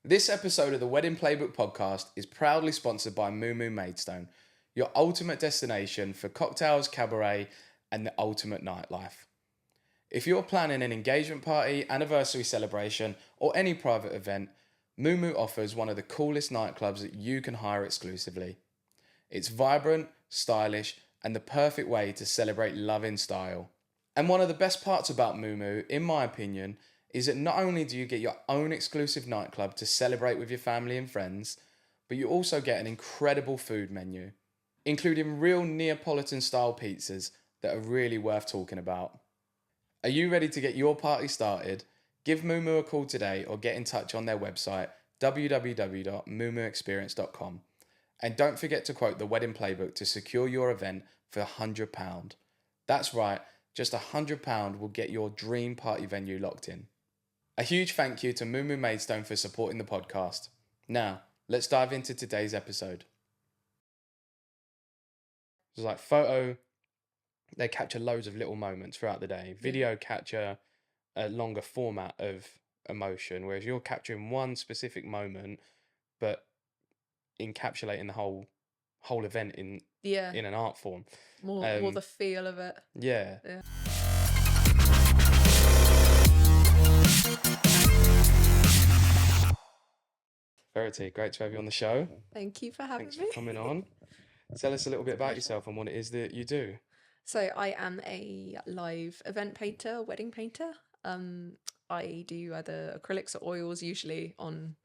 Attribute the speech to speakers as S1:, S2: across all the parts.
S1: This episode of the Wedding Playbook podcast is proudly sponsored by Moo Moo Maidstone, your ultimate destination for cocktails, cabaret, and the ultimate nightlife. If you're planning an engagement party, anniversary celebration, or any private event, Moo Moo offers one of the coolest nightclubs that you can hire exclusively. It's vibrant, stylish, and the perfect way to celebrate love in style. And one of the best parts about Moo Moo, in my opinion, is that not only do you get your own exclusive nightclub to celebrate with your family and friends, but you also get an incredible food menu, including real Neapolitan style pizzas that are really worth talking about. Are you ready to get your party started? Give Moo Moo a call today or get in touch on their website www.moomooexperience.com. And don't forget to quote the Wedding Playbook to secure your event for £100. That's right, just £100 will get your dream party venue locked in. A huge thank you to Moo Moo Maidstone for supporting the podcast. Now, let's dive into today's episode. It's like photo, they capture loads of little moments throughout the day. Video capture a longer format of emotion, whereas you're capturing one specific moment, but encapsulating the whole event in an art form.
S2: More the feel of it.
S1: Yeah. Verity, great to have you on the show.
S2: Thank you for having
S1: Thanks
S2: me.
S1: for coming on. Tell us a little bit about yourself and what it is that you do.
S2: So I am a live event painter, wedding painter. I do either acrylics or oils, usually on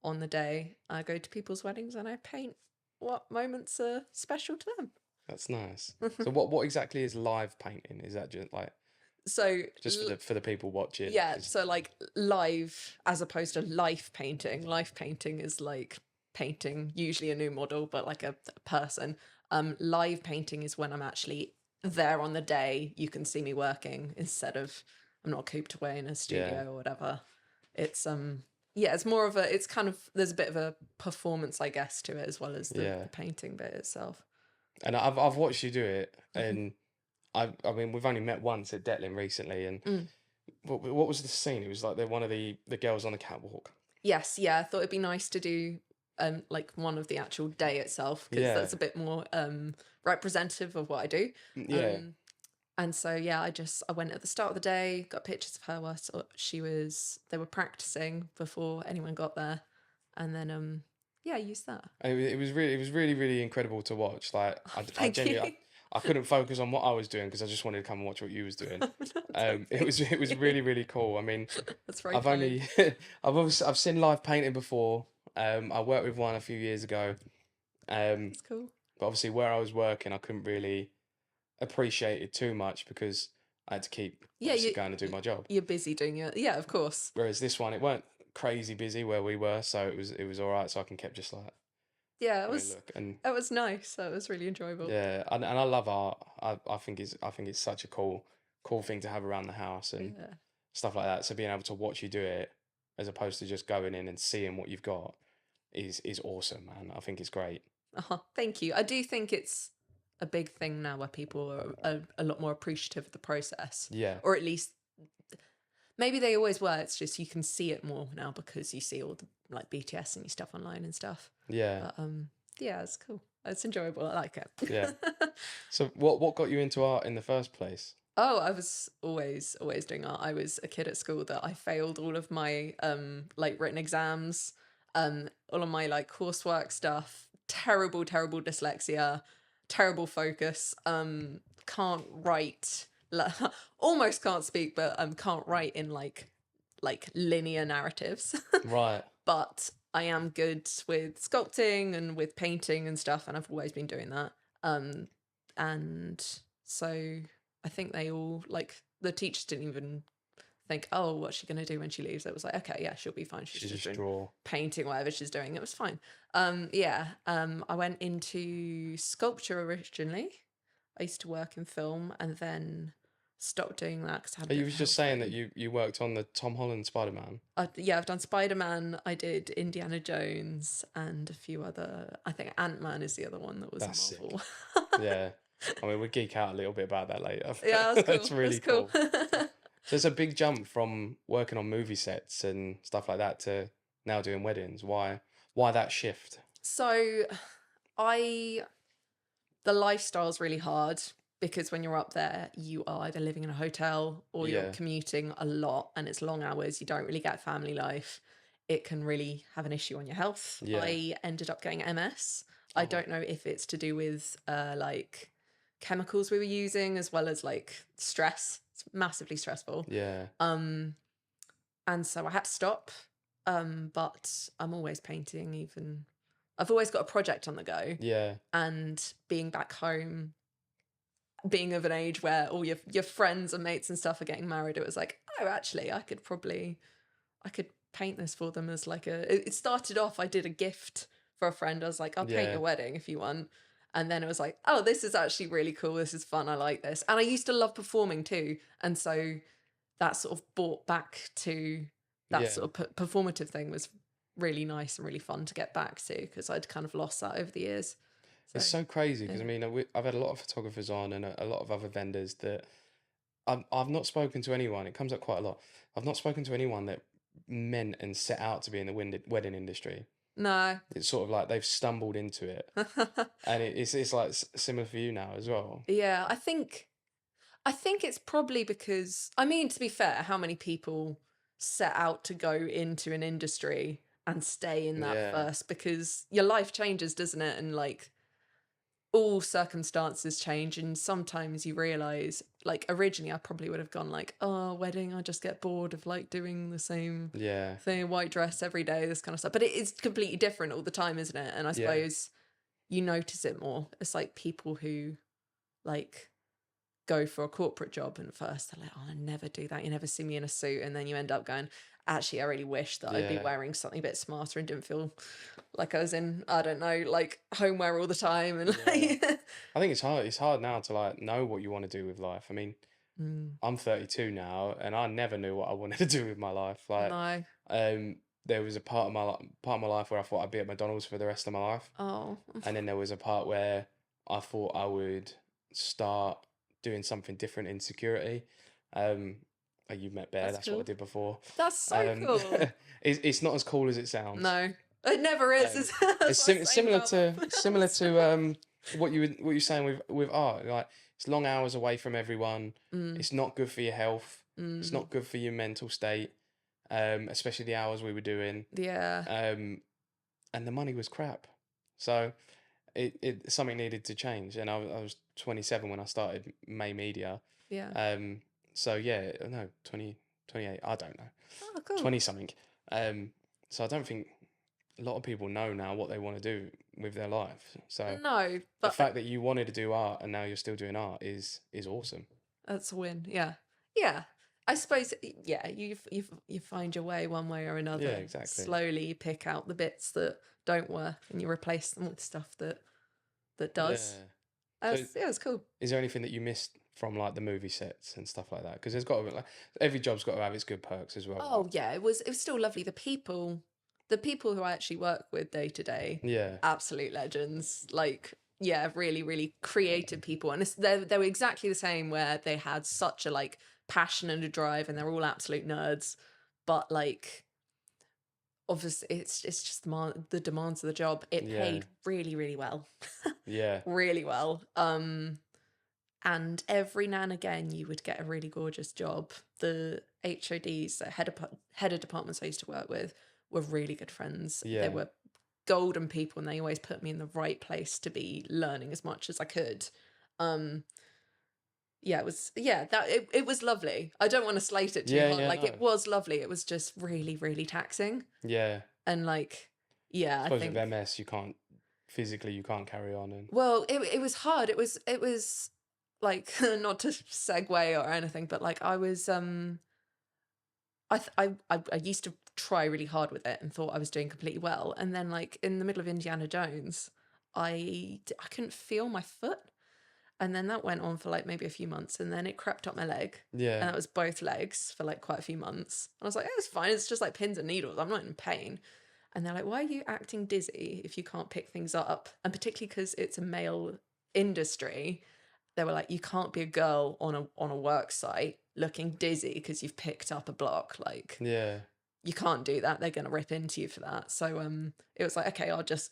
S2: the day. I go to people's weddings and I paint what moments are special to them.
S1: That's nice. So what exactly is live painting? Is that just like for the people watching?
S2: Yeah, so like live as opposed to life painting. Life painting is like painting usually a new model, but like a person. Live painting is when I'm actually there on the day. You can see me working instead of I'm not cooped away in a studio or whatever. It's it's more of it's kind of, there's a bit of a performance, I guess, to it as well as the painting bit itself.
S1: And I've watched you do it, and I mean we've only met once at Detlin recently, and what was the scene? It was like they're one of the girls on the catwalk.
S2: Yes, yeah. I thought it'd be nice to do like one of the actual day itself, because that's a bit more representative of what I do.
S1: Yeah.
S2: And so I went at the start of the day, got pictures of her while they were practicing before anyone got there, and then I used that.
S1: And it was really incredible to watch. Like I genuinely I couldn't focus on what I was doing because I just wanted to come and watch what you was doing. It was really cool. I mean,
S2: that's very
S1: I've seen live painting before. I worked with one a few years ago.
S2: That's cool.
S1: But obviously where I was working, I couldn't really appreciate it too much because I had to keep going to do my job.
S2: You're busy doing it. Yeah, of course.
S1: Whereas this one, it weren't crazy busy where we were, so it was all right. So I can keep just like
S2: it was nice. That was really enjoyable.
S1: Yeah, and I love art. I think it's such a cool thing to have around the house and stuff like that. So being able to watch you do it as opposed to just going in and seeing what you've got is awesome, man. I think it's great.
S2: Thank you. I do think it's a big thing now where people are a lot more appreciative of the process.
S1: Yeah.
S2: Or at least maybe they always were. It's just you can see it more now because you see all the like BTS and stuff online and stuff.
S1: Yeah.
S2: But, it's cool. It's enjoyable. I like it.
S1: Yeah. So what got you into art in the first place?
S2: Oh, I was always doing art. I was a kid at school that I failed all of my like written exams, all of my like coursework stuff. Terrible dyslexia, terrible focus. Can't write. Almost can't speak, but can't write in like linear narratives.
S1: Right.
S2: But I am good with sculpting and with painting and stuff, and I've always been doing that. And so I think they all, like, the teachers didn't even think, oh, what's she going to do when she leaves? It was like, okay, yeah, she'll be fine. She's just
S1: draw,
S2: painting, whatever she's doing. It was fine. I went into sculpture originally. I used to work in film and then stopped doing that because I had.
S1: You was just saying that you worked on the Tom Holland Spider-Man.
S2: I've done Spider-Man. I did Indiana Jones and a few other. I think Ant-Man is the other one that was a Marvel.
S1: Yeah, I mean we'll geek out a little bit about that later.
S2: Yeah, that's cool.
S1: That's really cool. So it's a big jump from working on movie sets and stuff like that to now doing weddings? Why that shift?
S2: So I the lifestyle's really hard because when you're up there, you are either living in a hotel or you're
S1: Yeah.
S2: commuting a lot and it's long hours. You don't really get family life. It can really have an issue on your health.
S1: Yeah.
S2: I ended up getting MS. I
S1: Oh.
S2: don't know if it's to do with like chemicals we were using as well as like stress. It's massively stressful.
S1: Yeah.
S2: And so I had to stop. But I'm always painting, even I've always got a project on the go.
S1: Yeah.
S2: And being back home, being of an age where all your friends and mates and stuff are getting married, it was like, oh, actually, I could paint this for them as like it started off, I did a gift for a friend. I was like, I'll paint
S1: Yeah.
S2: your wedding if you want. And then it was like, oh, this is actually really cool. This is fun. I like this. And I used to love performing too. And so that sort of brought back to that
S1: Yeah.
S2: sort of performative thing was really nice and really fun to get back to because I'd kind of lost that over the years.
S1: It's so crazy because
S2: yeah.
S1: I mean, I've had a lot of photographers on and a lot of other vendors that I've not spoken to anyone. It comes up quite a lot. I've not spoken to anyone that meant and set out to be in the wedding industry.
S2: No.
S1: It's sort of like they've stumbled into it, and it's like similar for you now as well.
S2: Yeah, I think it's probably because, I mean, to be fair, how many people set out to go into an industry and stay in that
S1: Yeah.
S2: first, because your life changes, doesn't it? And like all circumstances change, and sometimes you realize, like originally I probably would have gone like, oh, wedding, I just get bored of like doing the same
S1: Yeah.
S2: thing, white dress every day, this kind of stuff. But it is completely different all the time, isn't it? And I
S1: Yeah.
S2: suppose you notice it more. It's like people who like go for a corporate job and first they're like, oh, I never do that. You never see me in a suit. And then you end up going, actually, I really wish that I'd be
S1: Yeah.
S2: wearing something a bit smarter and didn't feel like I was in, I don't know, like homeware all the time. And like,
S1: I think it's hard. It's hard now to like know what you want to do with life. I mean, I'm 32 now, and I never knew what I wanted to do with my life. Like,
S2: no.
S1: There was a part of my life where I thought I'd be at McDonald's for the rest of my life,
S2: Oh,
S1: and then there was a part where I thought I would start doing something different in security. You met Bear. That's what I
S2: cool.
S1: did before.
S2: That's so cool.
S1: It's not as cool as it sounds.
S2: No, it never is.
S1: It's similar to what you're saying with art. Like, it's long hours away from everyone. It's not good for your health. It's not good for your mental state. Especially the hours we were doing.
S2: Yeah.
S1: And the money was crap. So it something needed to change. And I was 27 when I started May Media.
S2: Yeah.
S1: So yeah, no, 28, I don't know.
S2: Oh, cool.
S1: 20 something. So I don't think a lot of people know now what they want to do with their life. So
S2: no, but
S1: the fact that you wanted to do art and now you're still doing art is awesome.
S2: that's a win. Yeah. Yeah. I suppose, yeah, you find your way one way or another.
S1: Yeah, exactly.
S2: Slowly you pick out the bits that don't work and you replace them with stuff that does.
S1: Yeah.
S2: Yeah, it's cool.
S1: Is there anything that you missed from like the movie sets and stuff like that? Because there's got to be, like, every job's got to have its good perks as well.
S2: Oh yeah, it was still lovely. The people who I actually work with day to day,
S1: Yeah.
S2: absolute legends. Like, yeah, really, really creative people, and they were exactly the same. Where they had such a like passion and a drive, and they're all absolute nerds. But like, obviously, it's just the demands of the job. It paid really, really well.
S1: Yeah.
S2: Really well. And every now and again, you would get a really gorgeous job. The HODs, the head of departments I used to work with, were really good friends.
S1: Yeah.
S2: They were golden people, and they always put me in the right place to be learning as much as I could. Yeah, it was lovely. I don't want to slate it too hard. Like,
S1: no.
S2: It was lovely. It was just really, really taxing.
S1: Yeah.
S2: And like, yeah,
S1: I think with MS you can't carry on. And
S2: well, it was hard. It was like, not to segue or anything, but like I was I used to try really hard with it and thought I was doing completely well, and then like in the middle of Indiana Jones, I couldn't feel my foot, and then that went on for like maybe a few months, and then it crept up my leg, and that was both legs for like quite a few months. And I was like, it's fine, it's just like pins and needles, I'm not in pain. And they're like, why are you acting dizzy if you can't pick things up? And particularly because it's a male industry, they were like, you can't be a girl on a work site looking dizzy because you've picked up a block. Like, you can't do that. They're going to rip into you for that. So it was like, okay, I'll just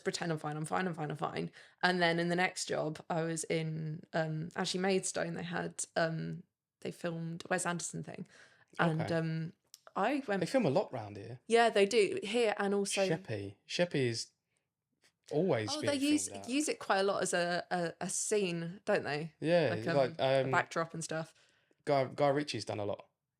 S2: pretend I'm fine. I'm fine. I'm fine. I'm fine. And then in the next job, I was in actually Maidstone. They had they filmed Wes Anderson thing, and
S1: Okay.
S2: I
S1: They
S2: went.
S1: film a lot round here.
S2: Yeah, they do here, and also
S1: Sheppey is always
S2: oh, they
S1: being filmed out.
S2: use it quite a lot as a scene, don't they?
S1: Yeah,
S2: Like
S1: like
S2: a backdrop and stuff.
S1: Guy Ritchie's done a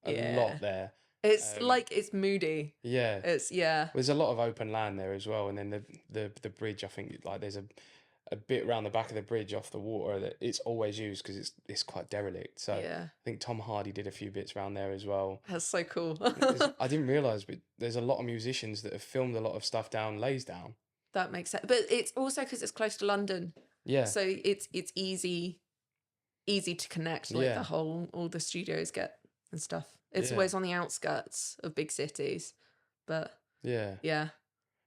S2: Yeah,
S1: lot there.
S2: it's like it's moody.
S1: Yeah,
S2: It's yeah.
S1: there's a lot of open land there as well, and then the bridge. I think like there's a bit around the back of the bridge off the water that it's always used because it's quite derelict. So
S2: Yeah.
S1: I think Tom Hardy did a few bits around there as well.
S2: That's so cool.
S1: I didn't realise, but there's a lot of musicians that have filmed a lot of stuff down Laysdown.
S2: That makes sense. But it's also because it's close to London.
S1: Yeah.
S2: So it's easy to connect, like
S1: Yeah.
S2: all the studios get and stuff. It's
S1: Yeah.
S2: always on the outskirts of big cities. But
S1: Yeah.
S2: yeah.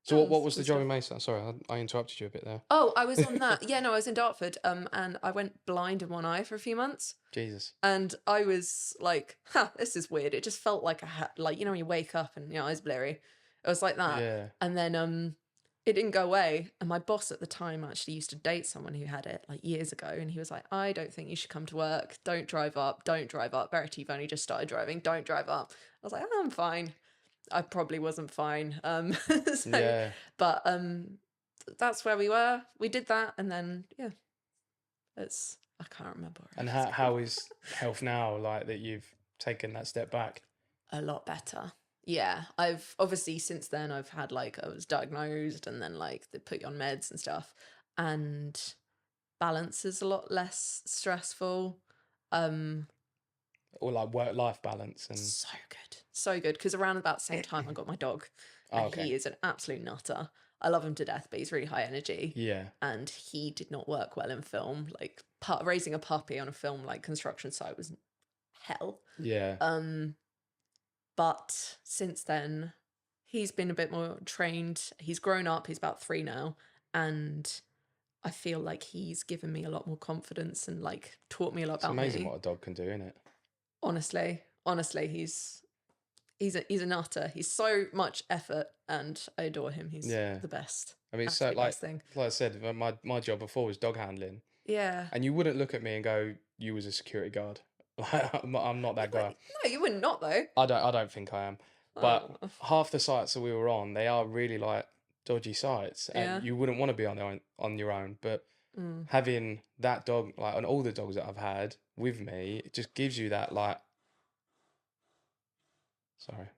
S1: So
S2: That
S1: what was the job
S2: stuff.
S1: in Maidstone? Sorry, I interrupted you a bit there.
S2: Oh, I was on that. Yeah, no, I was in Dartford. And I went blind in one eye for a few months.
S1: Jesus.
S2: And I was like, this is weird. It just felt like like, you know, when you wake up and your eyes blurry. It was like that.
S1: Yeah.
S2: And then it didn't go away. And my boss at the time actually used to date someone who had it like years ago. And he was like, I don't think you should come to work. Don't drive up. Don't drive up. Verity, you've only just started driving. Don't drive up. I was like, oh, I'm fine. I probably wasn't fine. So,
S1: Yeah.
S2: but that's where we were. We did that. And then, yeah, I can't remember.
S1: And how is health now, like that you've taken that step back?
S2: A lot better. Yeah, I've obviously since then I've had like I was diagnosed and then like they put you on meds and stuff, and balance is a lot less stressful.
S1: Or like work-life balance and
S2: So good because around about the same time I got my dog, and
S1: okay.
S2: he is an absolute nutter. I love him to death, but he's really high energy.
S1: Yeah.
S2: And he did not work well in film. Like raising a puppy on a film like construction site was hell.
S1: Yeah.
S2: But since then, he's been a bit more trained. He's grown up. He's about 3 now. And I feel like he's given me a lot more confidence and like taught me a lot
S1: It's
S2: about
S1: amazing
S2: me.
S1: what a dog can do, isn't it?
S2: Honestly, he's a nutter. He's so much effort and I adore him. He's the best.
S1: I mean,
S2: Absolute
S1: so
S2: best thing.
S1: like I said, my job before was dog handling.
S2: Yeah.
S1: And you wouldn't look at me and go, "You was a security guard." I'm not that guy.
S2: No, you wouldn't not though.
S1: I don't think I am. But half the sites that we were on, they are really like dodgy sites, and you wouldn't want to be on your own. But having that dog, like on all the dogs that I've had with me, it just gives you that like. Sorry,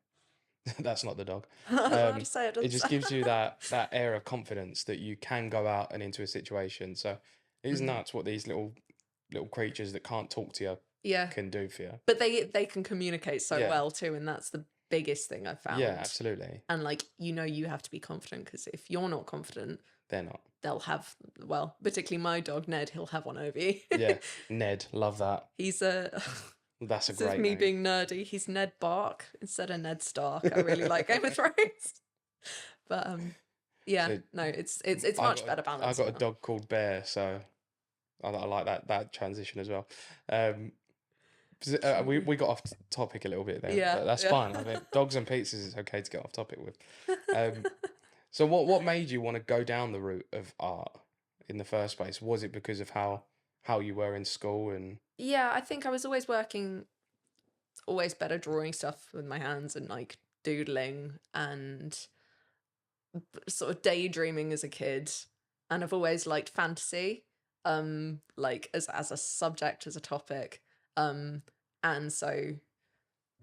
S1: that's not the dog. It just gives you that air of confidence that you can go out and into a situation. So it is nuts what these little creatures that can't talk to you can do for you.
S2: But they can communicate so well too, and that's the biggest thing I've found.
S1: Yeah, absolutely.
S2: And like you have to be confident because if you're not confident,
S1: they're not.
S2: They'll have particularly my dog Ned. He'll have one over you.
S1: Yeah, Ned, love that.
S2: He's
S1: That's a
S2: this
S1: great
S2: is me
S1: name.
S2: being nerdy. He's Ned Bark instead of Ned Stark. I really like Game of Thrones. But yeah,
S1: So,
S2: no, it's much better balance.
S1: I got a dog called Bear, so I like that transition as well. We got off topic a little bit there.
S2: Yeah,
S1: but that's fine. I mean, dogs and pizzas is okay to get off topic with. So what made you want to go down the route of art in the first place? Was it because of how you were in school and?
S2: Yeah, I think I was always better drawing stuff with my hands and like doodling and sort of daydreaming as a kid, and I've always liked fantasy, like as a subject, as a topic, and so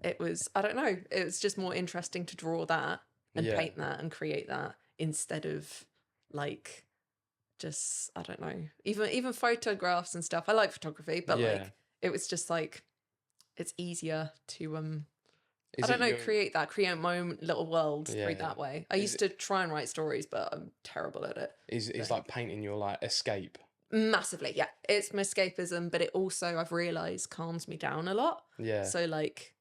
S2: it was, I don't know, it was just more interesting to draw that and paint that and create that instead of like just, I don't know, even photographs and stuff. I like photography, but like it was just like it's easier to create my own little world through that way. I used to try and write stories, but I'm terrible at it.
S1: Is like painting your like escape?
S2: Massively, yeah. It's my escapism, but it also, I've realised, calms me down a lot.
S1: Yeah.
S2: So like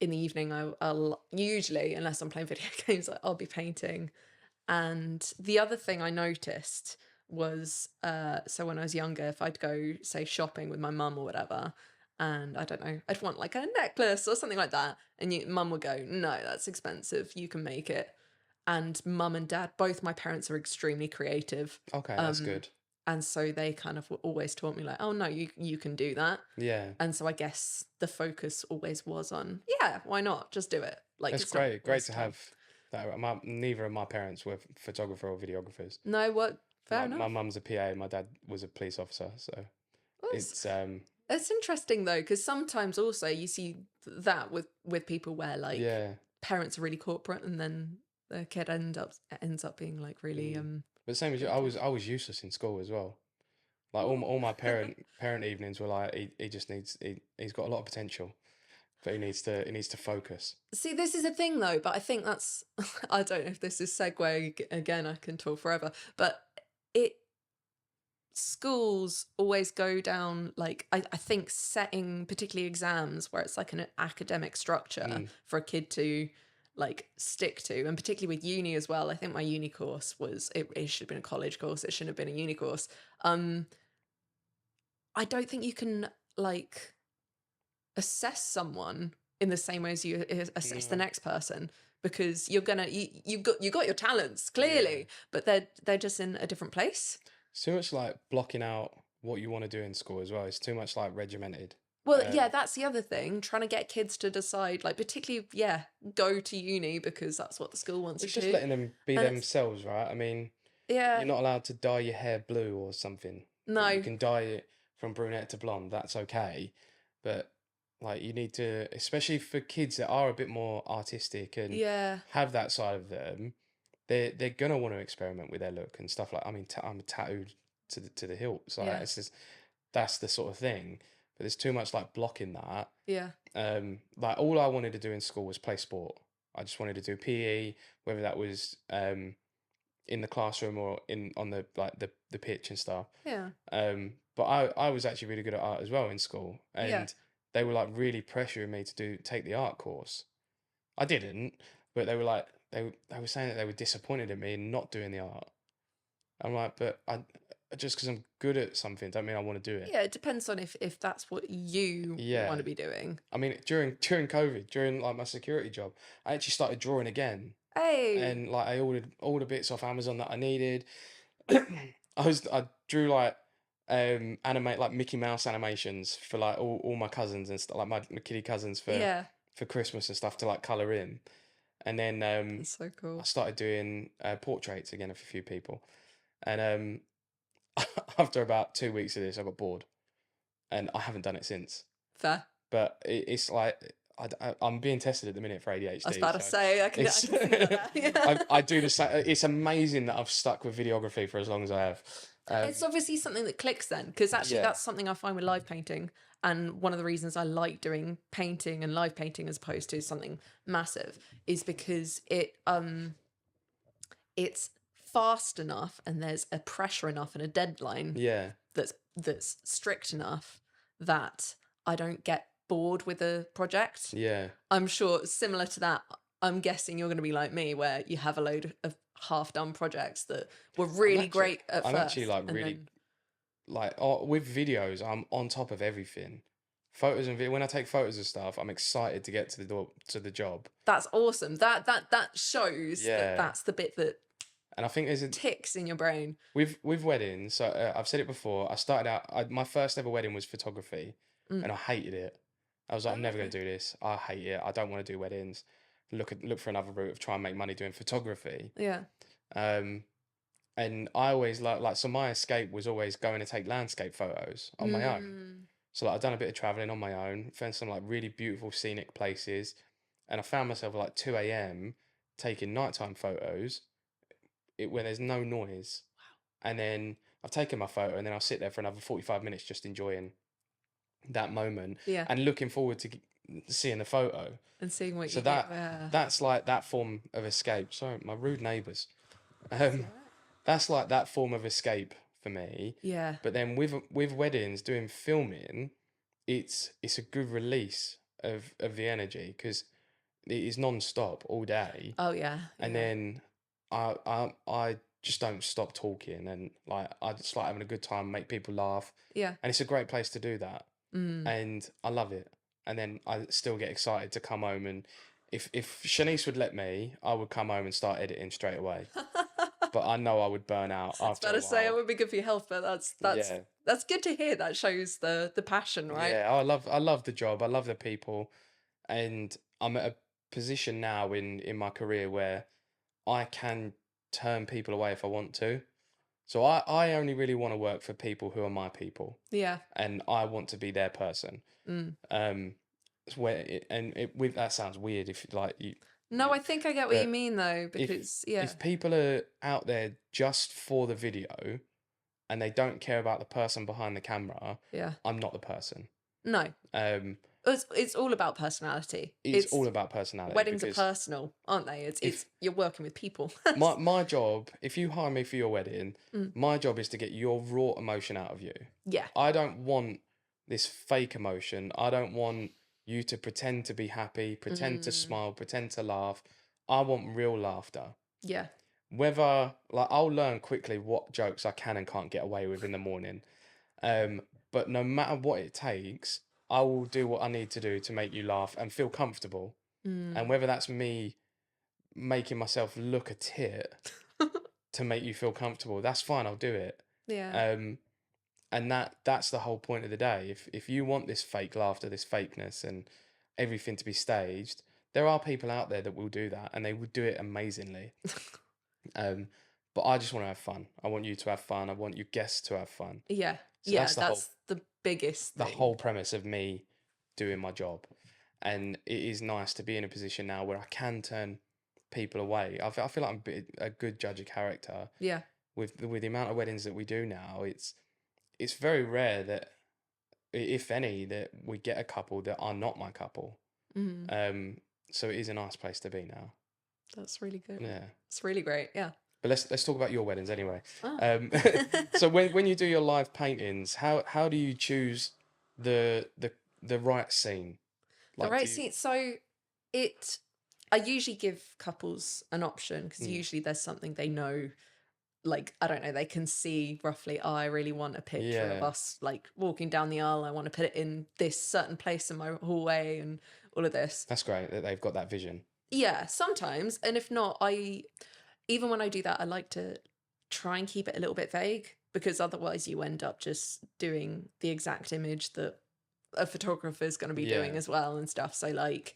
S2: in the evening, I'll usually, unless I'm playing video games, I'll be painting. And the other thing I noticed was, so when I was younger, if I'd go, say, shopping with my mum or whatever, and I don't know, I'd want like a necklace or something like that. And mum would go, no, that's expensive. You can make it. And mum and dad, both my parents are extremely creative.
S1: Okay, that's
S2: Um,
S1: good.
S2: and so they kind of always taught me like, oh no, you can do that.
S1: Yeah.
S2: And so I guess the focus always was on, yeah, why not? Just do it. Like
S1: That's
S2: it's not a
S1: great. Great
S2: waste
S1: to
S2: of time.
S1: have that. Neither of my parents were photographer or videographers.
S2: No, what? Fair
S1: My
S2: enough.
S1: mum's a PA, and my dad was a police officer. So
S2: Well,
S1: it's
S2: it's interesting though, because sometimes also you see that with people where like
S1: yeah.
S2: parents are really corporate, and then the kid ends up being like really
S1: But same as you,
S2: creative.
S1: I was useless in school as well. Like all my parent evenings were like he just needs he's got a lot of potential, but he needs to focus.
S2: See, this is a thing though, but I think that's I don't know if this is segue again. I can talk forever, but it schools always go down like I think setting particularly exams where it's like an academic structure for a kid to like stick to, and particularly with uni as well. I think my uni course was it should have been a college course, it shouldn't have been a uni course. I don't think you can like assess someone in the same way as you assess the
S1: No.
S2: next person, because you got your talents clearly, but they're just in a different place.
S1: It's too much like blocking out what you want to do in school as well. It's too much like regimented.
S2: Well, yeah, that's the other thing, trying to get kids to decide, like, particularly, yeah, go to uni because that's what the school wants you
S1: It's
S2: to
S1: just
S2: do.
S1: letting them be
S2: And it's,
S1: themselves, right? I mean,
S2: yeah,
S1: you're not allowed to dye your hair blue or something, but you
S2: no,
S1: can dye it from brunette to blonde. That's okay. But like you need to, especially for kids that are a bit more artistic and
S2: yeah,
S1: have that side of them, they're gonna want to experiment with their look and stuff like. I mean, I'm tattooed to the hilt, so
S2: yeah,
S1: it's just that's the sort of thing. But there's too much like blocking that.
S2: yeah,
S1: Like all I wanted to do in school was play sport. I just wanted to do PE, whether that was in the classroom or in on the like the pitch and stuff.
S2: yeah,
S1: But I was actually really good at art as well in school,
S2: yeah.
S1: and they were like really pressuring me to take the art course. I didn't, but they were like they were saying that they were disappointed in me in not doing the art. I'm like, but I just because I'm good at something don't mean I want to do it.
S2: Yeah, it depends on if that's what you
S1: Yeah,
S2: want to be doing.
S1: I mean during COVID, during like my security job, I actually started drawing again,
S2: Hey,
S1: and like I ordered all the bits off Amazon that I needed. I drew like animate like Mickey Mouse animations for like all my cousins and stuff, like my kiddie cousins
S2: yeah,
S1: for Christmas and stuff to like colour in. And then
S2: that's so
S1: I
S2: cool.
S1: started doing portraits again of a few people. And after about 2 weeks of this, I got bored, and I haven't done it since.
S2: Fair.
S1: But it's like I'm being tested at the minute for
S2: I was
S1: ADHD,
S2: about to
S1: so
S2: say, I
S1: it's
S2: can see that. Yeah.
S1: I do the same. It's amazing that I've stuck with videography for as long as I have.
S2: It's obviously something that clicks then, because actually
S1: Yeah,
S2: that's something I find with live painting. And one of the reasons I like doing painting and live painting as opposed to something massive is because it's fast enough, and there's a pressure enough and a deadline
S1: yeah,
S2: that's strict enough that I don't get bored with a project.
S1: yeah.
S2: I'm sure similar to that, I'm guessing you're going to be like me, where you have a load of half done projects that were really great at
S1: I'm actually
S2: first.
S1: like
S2: And
S1: really
S2: then,
S1: like with videos. I'm on top of everything. Photos and video. When I take photos of stuff, I'm excited to get to the door to the job.
S2: that's awesome. That shows that
S1: Yeah,
S2: that's the bit that
S1: and I think there's a
S2: ticks in your brain.
S1: with weddings. So I've said it before. I started out. My first ever wedding was photography,
S2: Mm.
S1: and I hated it. I was like,
S2: Oh,
S1: I'm never going
S2: okay.
S1: to do this. I hate it. I don't want to do weddings. Look for another route of trying to make money doing photography.
S2: Yeah.
S1: Um, and I always like so my escape was always going to take landscape photos on my own.
S2: Mm.
S1: So like I've done a bit of traveling on my own, found some like really beautiful scenic places, and I found myself at like 2 a.m. taking nighttime photos when there's no noise. And then I've taken my photo and then I'll sit there for another 45 minutes just enjoying that moment
S2: Yeah.
S1: and looking forward to seeing the photo.
S2: And seeing what
S1: So
S2: you get. Yeah.
S1: that's like that form of escape. Sorry, my rude neighbours.
S2: That's
S1: Um,
S2: all right.
S1: that's like that form of escape for me.
S2: Yeah.
S1: But then with weddings, doing filming, it's a good release of the energy because it is non-stop all day,
S2: Oh yeah.
S1: and
S2: Yeah.
S1: then I just don't stop talking, and like I just like having a good time, make people laugh,
S2: Yeah.
S1: and it's a great place to do that. and I love it. And then I still get excited to come home, and if Shanice would let me, I would come home and start editing straight away. But I know I would burn out
S2: I was
S1: after
S2: about
S1: a
S2: to say it
S1: while.
S2: would be good for your health, but
S1: Yeah,
S2: that's good to hear. That shows the passion, right?
S1: yeah. I love the job. I love the people, and I'm at a position now in my career where I can turn people away if I want to. So I only really want to work for people who are my people,
S2: Yeah.
S1: and I want to be their person.
S2: Mm.
S1: It's where with that sounds weird if like you,
S2: No, I think I get what you
S1: but
S2: mean though,
S1: if
S2: because yeah,
S1: if people are out there just for the video and they don't care about the person behind the camera,
S2: yeah.
S1: I'm not the person.
S2: No,
S1: Um,
S2: it's all about personality.
S1: it's all about personality
S2: Weddings are
S1: because
S2: personal, aren't they? It's
S1: if
S2: you're working with people.
S1: my job, if you hire me for your wedding,
S2: Mm.
S1: my job is to get your raw emotion out of you.
S2: Yeah.
S1: I don't want this fake emotion. I don't want you to pretend to be happy, pretend to
S2: Mm.
S1: smile, pretend to laugh. I want real laughter.
S2: Yeah.
S1: Whether like I'll learn quickly what jokes I can and can't get away with in the morning. But no matter what it takes, I will do what I need to do to make you laugh and feel comfortable. And
S2: Mm.
S1: whether that's me making myself look a tit to make you feel comfortable, that's fine. I'll do it.
S2: Yeah.
S1: And that's the whole point of the day. If you want this fake laughter, this fakeness, and everything to be staged, there are people out there that will do that, and they would do it amazingly. But I just want to have fun. I want you to have fun. I want your guests to have fun.
S2: Yeah.
S1: So
S2: Yeah.
S1: that's
S2: That's the biggest
S1: the
S2: thing.
S1: whole premise of me doing my job. And it is nice to be in a position now where I can turn people away. I feel like I'm a good judge of character.
S2: Yeah.
S1: With the amount of weddings that we do now, it's very rare that, if any, that we get a couple that are not my couple.
S2: Mm.
S1: So it is a nice place to be now.
S2: That's really good.
S1: Yeah.
S2: It's really great. Yeah.
S1: But let's talk about your weddings anyway.
S2: Oh.
S1: So when you do your live paintings, how do you choose the right scene?
S2: The
S1: Like,
S2: right seat. So I usually give couples an option because usually there's something they know, like, I don't know, they can see roughly, oh, I really want a picture of
S1: Yeah.
S2: us like walking down the aisle. I want to put it in this certain place in my hallway and all of this.
S1: That's great that they've got that vision.
S2: Yeah, sometimes. And if not, even when I do that, I like to try and keep it a little bit vague because otherwise you end up just doing the exact image that a photographer is going to be doing
S1: Yeah.
S2: as well and stuff. So like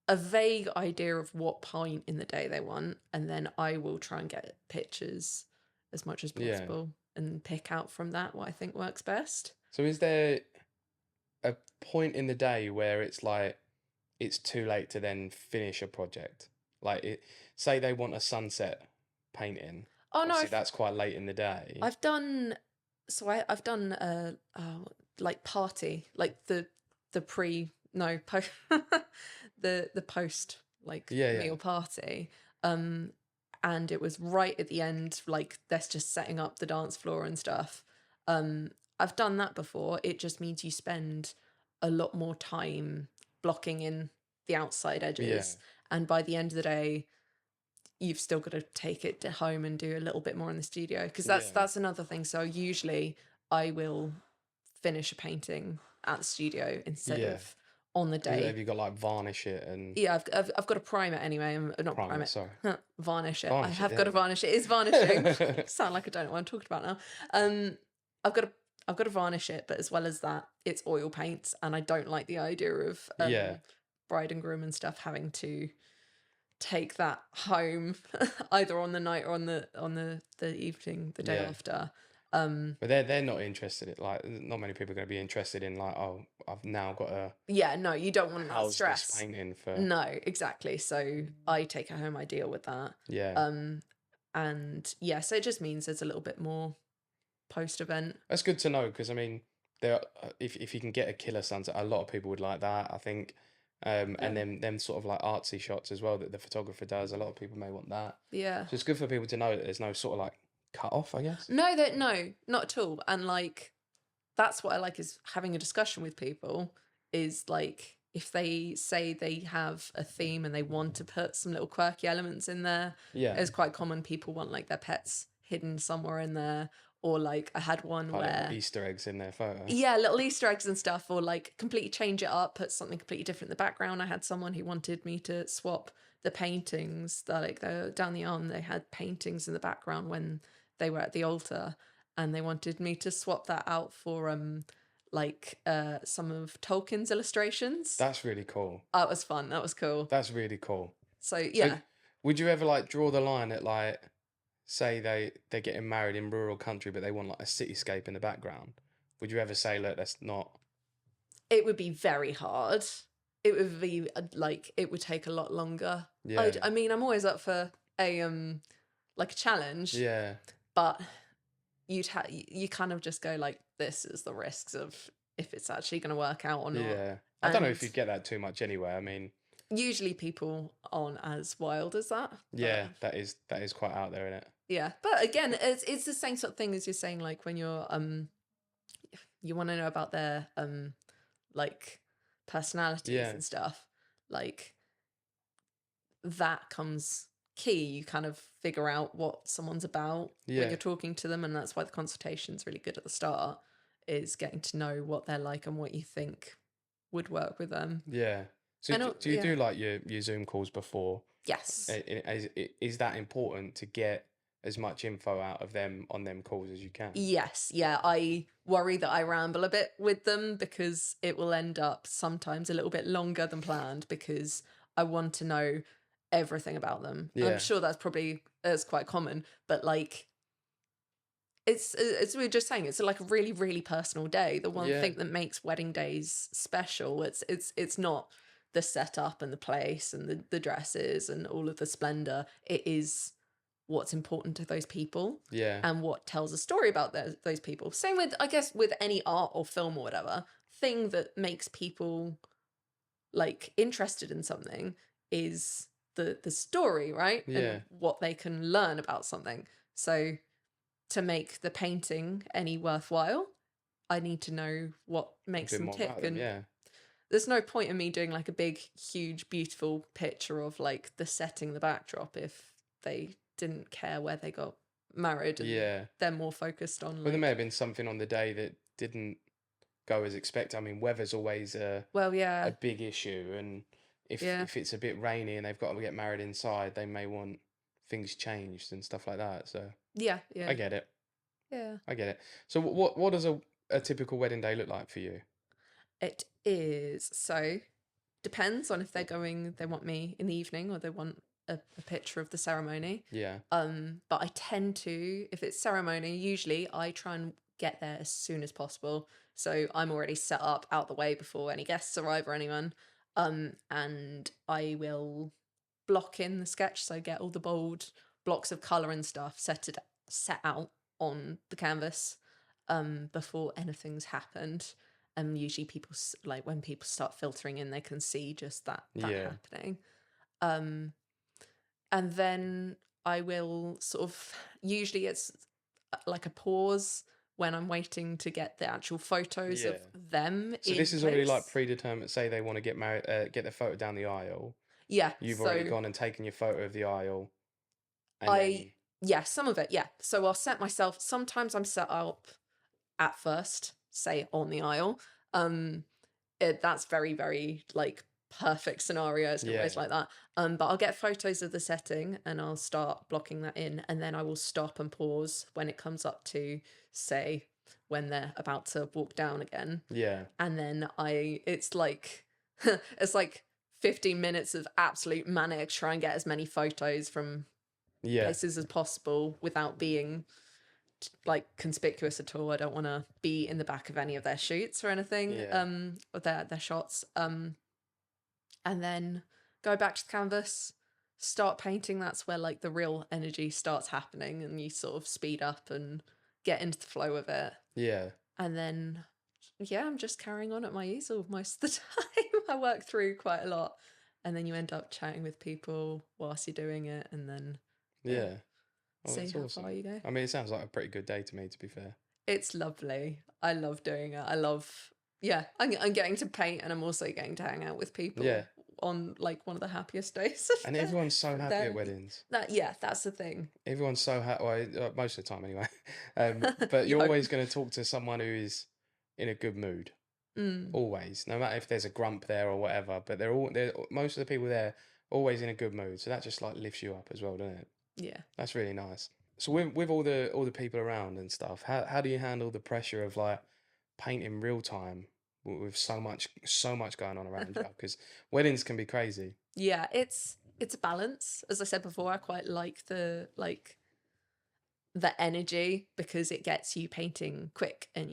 S2: a vague idea of what point in the day they want, and then I will try and get pictures as much as
S1: Yeah.
S2: possible and pick out from that what I think works best.
S1: So is there a point in the day where it's like it's too late to then finish a project? Like say they want a sunset painting.
S2: Oh no,
S1: Obviously that's quite late in the day.
S2: I've done I've done like party, like the pre no post the post like
S1: Yeah.
S2: meal party. And it was right at the end, like that's just setting up the dance floor and stuff. I've done that before. It just means you spend a lot more time blocking in the outside edges. And by the end of the day, you've still got to take it to home and do a little bit more in the studio because that's another thing. So usually I will finish a painting at the studio instead of on the day.
S1: Have you got like varnish it and
S2: Yeah, I've got to prime it anyway. Not
S1: prime it,
S2: sorry.
S1: sorry.
S2: Varnish it. I
S1: Varnish it,
S2: have got to
S1: yeah.
S2: varnish it. It's vanishing. Sound like I don't know what I'm talking about now. I've got to varnish it, but as well as that, it's oil paints, and I don't like the idea of bride and groom and stuff having to take that home either on the night or on the evening, the day after.
S1: But they're not interested in, like, not many people are going to be interested in, like, oh, I've now got to
S2: no, you don't want that
S1: house
S2: stress.
S1: this painting for
S2: No, exactly. So I take it home, I deal with that. And yeah, so it just means there's a little bit more post event.
S1: That's good to know because I mean, there if you can get a killer sunset, a lot of people would like that, I think. And then them sort of like artsy shots as well that the photographer does. A lot of people may want that.
S2: Yeah.
S1: So it's good for people to know that there's no sort of like cut off, I guess.
S2: No, not at all. And like that's what I like is having a discussion with people is like if they say they have a theme and they want to put some little quirky elements in there.
S1: Yeah.
S2: It's quite common people want like their pets hidden somewhere in there or like I had one
S1: Like little
S2: where
S1: Easter eggs in their photo.
S2: yeah, little Easter eggs and stuff, or like completely change it up, put something completely different in the background. I had someone who wanted me to swap the paintings that like they down the arm, they had paintings in the background when they were at the altar, and they wanted me to swap that out for some of Tolkien's illustrations.
S1: That's really cool.
S2: That was fun. That was cool.
S1: That's really cool.
S2: So
S1: So
S2: yeah.
S1: would you ever like draw the line at like, say they're getting married in rural country, but they want like a cityscape in the background? Would you ever say, look, that's not?
S2: It would be very hard. It would be it would take a lot longer.
S1: Yeah.
S2: I mean, I'm always up for a like a challenge.
S1: Yeah.
S2: But you kind of just go like, this is the risks of if it's actually going to work out or not.
S1: Yeah. I don't know if
S2: And
S1: you'd get that too much anyway. I mean,
S2: usually people aren't as wild as that.
S1: yeah, that is quite out there, isn't it?
S2: Yeah, but again, it's the same sort of thing as you're saying, like when you're you want to know about their like personalities and stuff, like that comes key. You kind of figure out what someone's about when you're talking to them, and that's why the consultation's really good at the start, is getting to know what they're like and what you think would work with them.
S1: Yeah. So do you do like your Zoom calls before?
S2: Yes.
S1: Is that important to get as much info out of them on them calls as you can?
S2: Yes. Yeah. I worry that I ramble a bit with them because it will end up sometimes a little bit longer than planned because I want to know everything about them.
S1: Yeah.
S2: I'm sure that's quite common, but like it's we were just saying, it's like a really, really personal day. The one thing that makes wedding days special, it's not the setup and the place and the dresses and all of the splendor. It is what's important to those people, and what tells a story about those people. Same with, I guess, with any art or film or whatever thing that makes people like interested in something is the story, right? And what they can learn about something. So to make the painting any worthwhile, I need to know what makes them tick. And there's no point in me doing like a big, huge, beautiful picture of like the setting, the backdrop, if they didn't care where they got married and they're more focused on like...
S1: Well, there may have been something on the day that didn't go as expected. I mean, weather's always a big issue, and if it's a bit rainy and they've got to get married inside, they may want things changed and stuff like that. So I get it. I get it. So what does a typical wedding day look like for you?
S2: It is, so depends on if they want me in the evening or they want a picture of the ceremony. But I tend to, if it's ceremony, usually I try and get there as soon as possible, so I'm already set up out the way before any guests arrive or anyone. And I will block in the sketch, so get all the bold blocks of color and stuff set out on the canvas before anything's happened. And usually people, like when people start filtering in, they can see just that happening. And then I will sort of, usually it's like a pause when I'm waiting to get the actual photos of them.
S1: So this is already like predetermined. Say they want to get married, get their photo down the aisle.
S2: Yeah.
S1: You've already gone and taken your photo of the aisle.
S2: Some of it, yeah. So I'll set myself, sometimes I'm set up at first, say on the aisle. That's very, very like perfect scenario. It's always like that. But I'll get photos of the setting and I'll start blocking that in, and then I will stop and pause when it comes up to, say, when they're about to walk down again. And then it's like 15 minutes of absolute manic, try and get as many photos from places as possible without being like conspicuous at all. I don't want to be in the back of any of their shoots or anything, or their shots. And then go back to the canvas, start painting. That's where like the real energy starts happening, and you sort of speed up and get into the flow of it. And then I'm just carrying on at my easel most of the time. I work through quite a lot, and then you end up chatting with people whilst you're doing it, and then see how far you go.
S1: I mean, it sounds like a pretty good day to me, to be fair.
S2: It's lovely. I love doing it. I'm getting to paint, and I'm also getting to hang out with people on like one of the happiest days of
S1: And everyone's so happy
S2: their
S1: at weddings.
S2: that's the thing.
S1: Everyone's so happy, well, most of the time anyway. But
S2: You
S1: you're
S2: hope.
S1: always going to talk to someone who is in a good mood.
S2: Mm,
S1: Always, no matter if there's a grump there or whatever. But they're most of the people there always in a good mood. So that just like lifts you up as well, doesn't it?
S2: yeah.
S1: That's really nice. So with all the people around and stuff, how do you handle the pressure of like painting real time with so much going on around you? Because weddings can be crazy.
S2: Yeah, it's a balance. As I said before, I quite like the energy because it gets you painting quick, and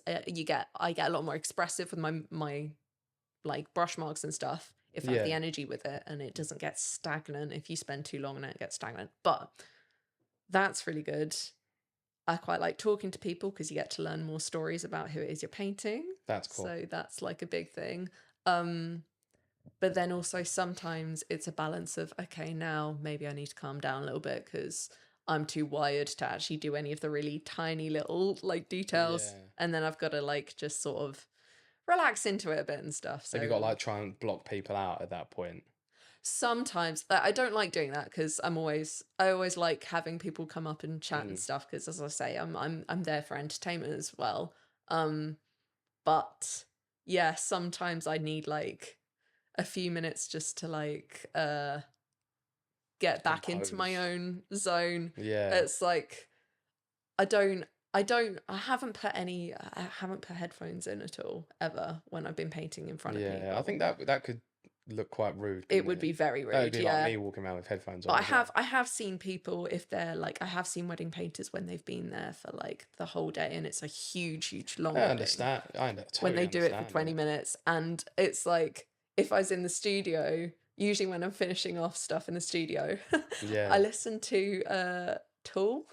S2: I get a lot more expressive with my like brush marks and stuff if I have the
S1: Yeah,
S2: energy with it, and it doesn't get stagnant. If you spend too long on it, it gets stagnant. But that's really good. I quite like talking to people because you get to learn more stories about who it is you're painting.
S1: that's cool.
S2: So that's like a big thing. Um, but then also sometimes it's a balance of, okay, now maybe I need to calm down a little bit because I'm too wired to actually do any of the really tiny little like details.
S1: Yeah.
S2: And then I've got to like just sort of relax into it a bit and stuff.
S1: Have you
S2: So
S1: got like try and block people out at that point?
S2: sometimes I don't like doing that because I always like having people come up and chat and
S1: Mm.
S2: stuff because, as I say, I'm there for entertainment as well. Um, but yeah, sometimes I need like a few minutes just to like get back into my
S1: Compose.
S2: own zone.
S1: Yeah.
S2: It's like I haven't put headphones in at all ever when I've been painting in front of
S1: Yeah. I think
S2: people.
S1: that could look quite rude,
S2: It
S1: couldn't
S2: would
S1: it?
S2: be very
S1: That would
S2: rude,
S1: be like
S2: yeah.
S1: me walking around with headphones
S2: But
S1: on as well.
S2: I have seen people if they're like I have seen wedding painters when they've been there for like the whole day and it's a huge long
S1: I
S2: wedding
S1: understand.
S2: when they
S1: Totally
S2: do it for
S1: understand
S2: 20
S1: it.
S2: minutes, and it's like if I was in the studio, usually when I'm finishing off stuff in the studio, I
S1: Yeah.
S2: listen to Tool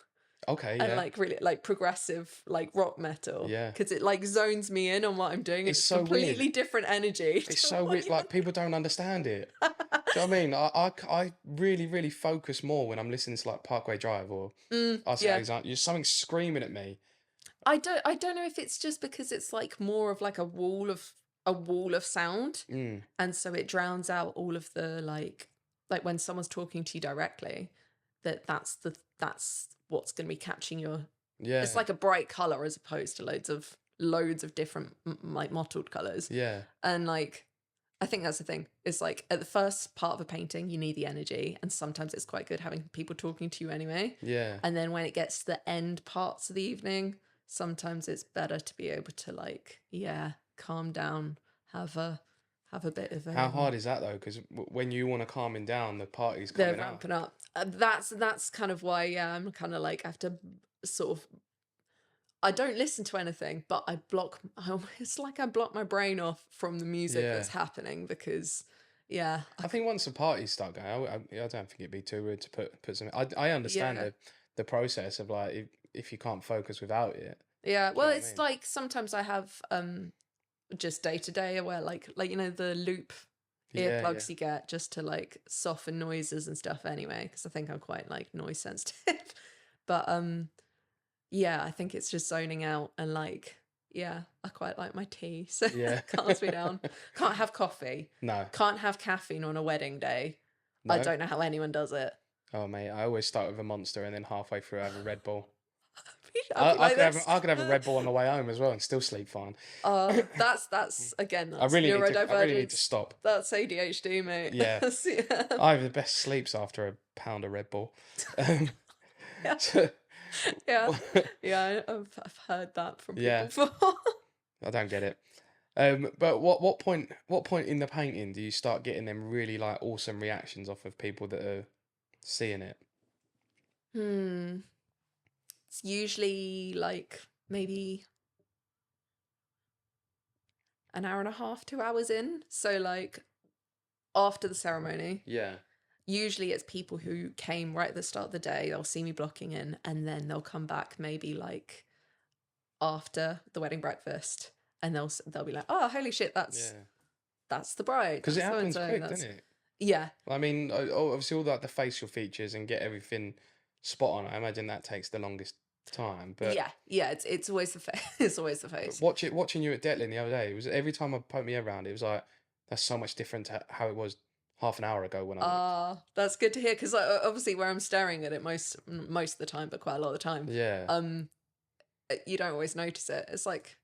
S1: Okay.
S2: and
S1: Yeah.
S2: like really like progressive like rock metal
S1: Yeah.
S2: because it like zones me in on what I'm doing and
S1: It's
S2: it's
S1: so weird.
S2: completely different energy
S1: It's
S2: to
S1: so
S2: what
S1: weird.
S2: you
S1: Like people don't understand it. Do you know what I mean? I really focus more when I'm listening to like Parkway Drive or I say
S2: yeah.
S1: example, you're something screaming at me.
S2: I don't know if it's just because it's like more of like a wall of sound,
S1: Mm.
S2: and so it drowns out all of the like when someone's talking to you directly, that's what's going to be catching your. It's
S1: Yeah.
S2: like a bright color as opposed to loads of different like mottled colors,
S1: Yeah.
S2: and like I think that's the thing. It's like at the first part of a painting, you need the energy, and sometimes it's quite good having people talking to you anyway.
S1: Yeah.
S2: And then when it gets to the end parts of the evening, sometimes it's better to be able to like, yeah, calm down, have a bit of
S1: How hard is that though? Because when you want to calming down, the party's
S2: they're
S1: coming out.
S2: ramping up. That's kind of why, yeah, I'm kind of like I have to sort of I don't listen to anything, but it's like I block my brain off from the music
S1: Yeah.
S2: that's happening because yeah,
S1: I think once the parties start going, I don't think it'd be too rude to put some. I understand
S2: yeah.
S1: the process of like if you can't focus without it.
S2: Yeah,
S1: Do you
S2: well,
S1: know what I
S2: it's
S1: mean?
S2: like sometimes I have just day to day where like you know the loop
S1: Yeah, yeah,
S2: earplugs you get just to like soften noises and stuff anyway because I think I'm quite like noise sensitive. But yeah, I think it's just zoning out and like yeah, I quite like my tea, so
S1: yeah.
S2: it calms me down. Can't have coffee.
S1: No,
S2: Can't have caffeine on a wedding day. I
S1: no.
S2: don't know how anyone does it.
S1: Oh mate, I always start with a Monster and then halfway through I have a Red Bull.
S2: I'll be
S1: I
S2: like
S1: could have
S2: this.
S1: I could have a Red Bull on the way home as well and still sleep fine.
S2: That's again,
S1: I
S2: that's
S1: really need to
S2: neurodivergence.
S1: stop.
S2: That's ADHD, mate.
S1: Yeah,
S2: Yeah.
S1: I have the best sleeps after a pound of Red Bull. Um,
S2: Yeah.
S1: so-
S2: Yeah. Yeah, I've heard that from people
S1: yeah,
S2: before.
S1: I don't get it. But what point in the painting do you start getting them really like awesome reactions off of people that are seeing it?
S2: Hmm. It's usually like maybe an hour and a half, 2 hours in. So like after the ceremony,
S1: Yeah,
S2: usually it's people who came right at the start of the day. They'll see me blocking in, and then they'll come back maybe like after the wedding breakfast, and they'll be like, "Oh, holy shit,
S1: yeah.
S2: that's the bride.
S1: Because it
S2: That's so and
S1: happens
S2: so.
S1: quick,
S2: That's
S1: doesn't it?
S2: yeah,
S1: I mean, obviously all like the facial features and get everything spot on. I imagine that takes the longest time. But
S2: yeah. It's always the face. It's always the face.
S1: watching you at Detlin the other day, it was every time I poked my head around, it was like That's so much different to how it was half an hour ago when I looked.
S2: That's good to hear, because obviously where I'm staring at it most of the time, but quite a lot of the time,
S1: Yeah.
S2: you don't always notice it. It's like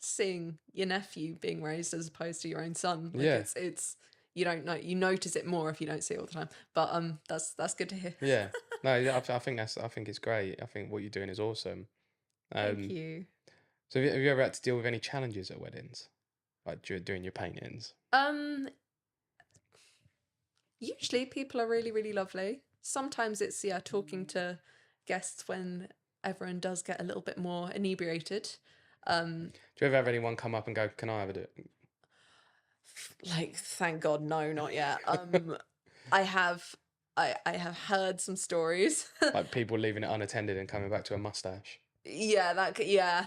S2: seeing your nephew being raised as opposed to your own son. Like
S1: Yeah.
S2: it's you don't know, you notice it more if you don't see it all the time. But that's good to hear.
S1: Yeah. No, yeah, I think I think it's great. I think what you're doing is awesome.
S2: Thank
S1: Um,
S2: you.
S1: so have you ever had to deal with any challenges at weddings, like doing your paintings?
S2: Usually people are really, really lovely. Sometimes it's, yeah, talking to guests when everyone does get a little bit more inebriated.
S1: Do you ever have anyone come up and go, "Can I have a do?"
S2: Like, thank God, no, not yet. I have I have heard some stories.
S1: Like people leaving it unattended and coming back to a mustache?
S2: Yeah, yeah.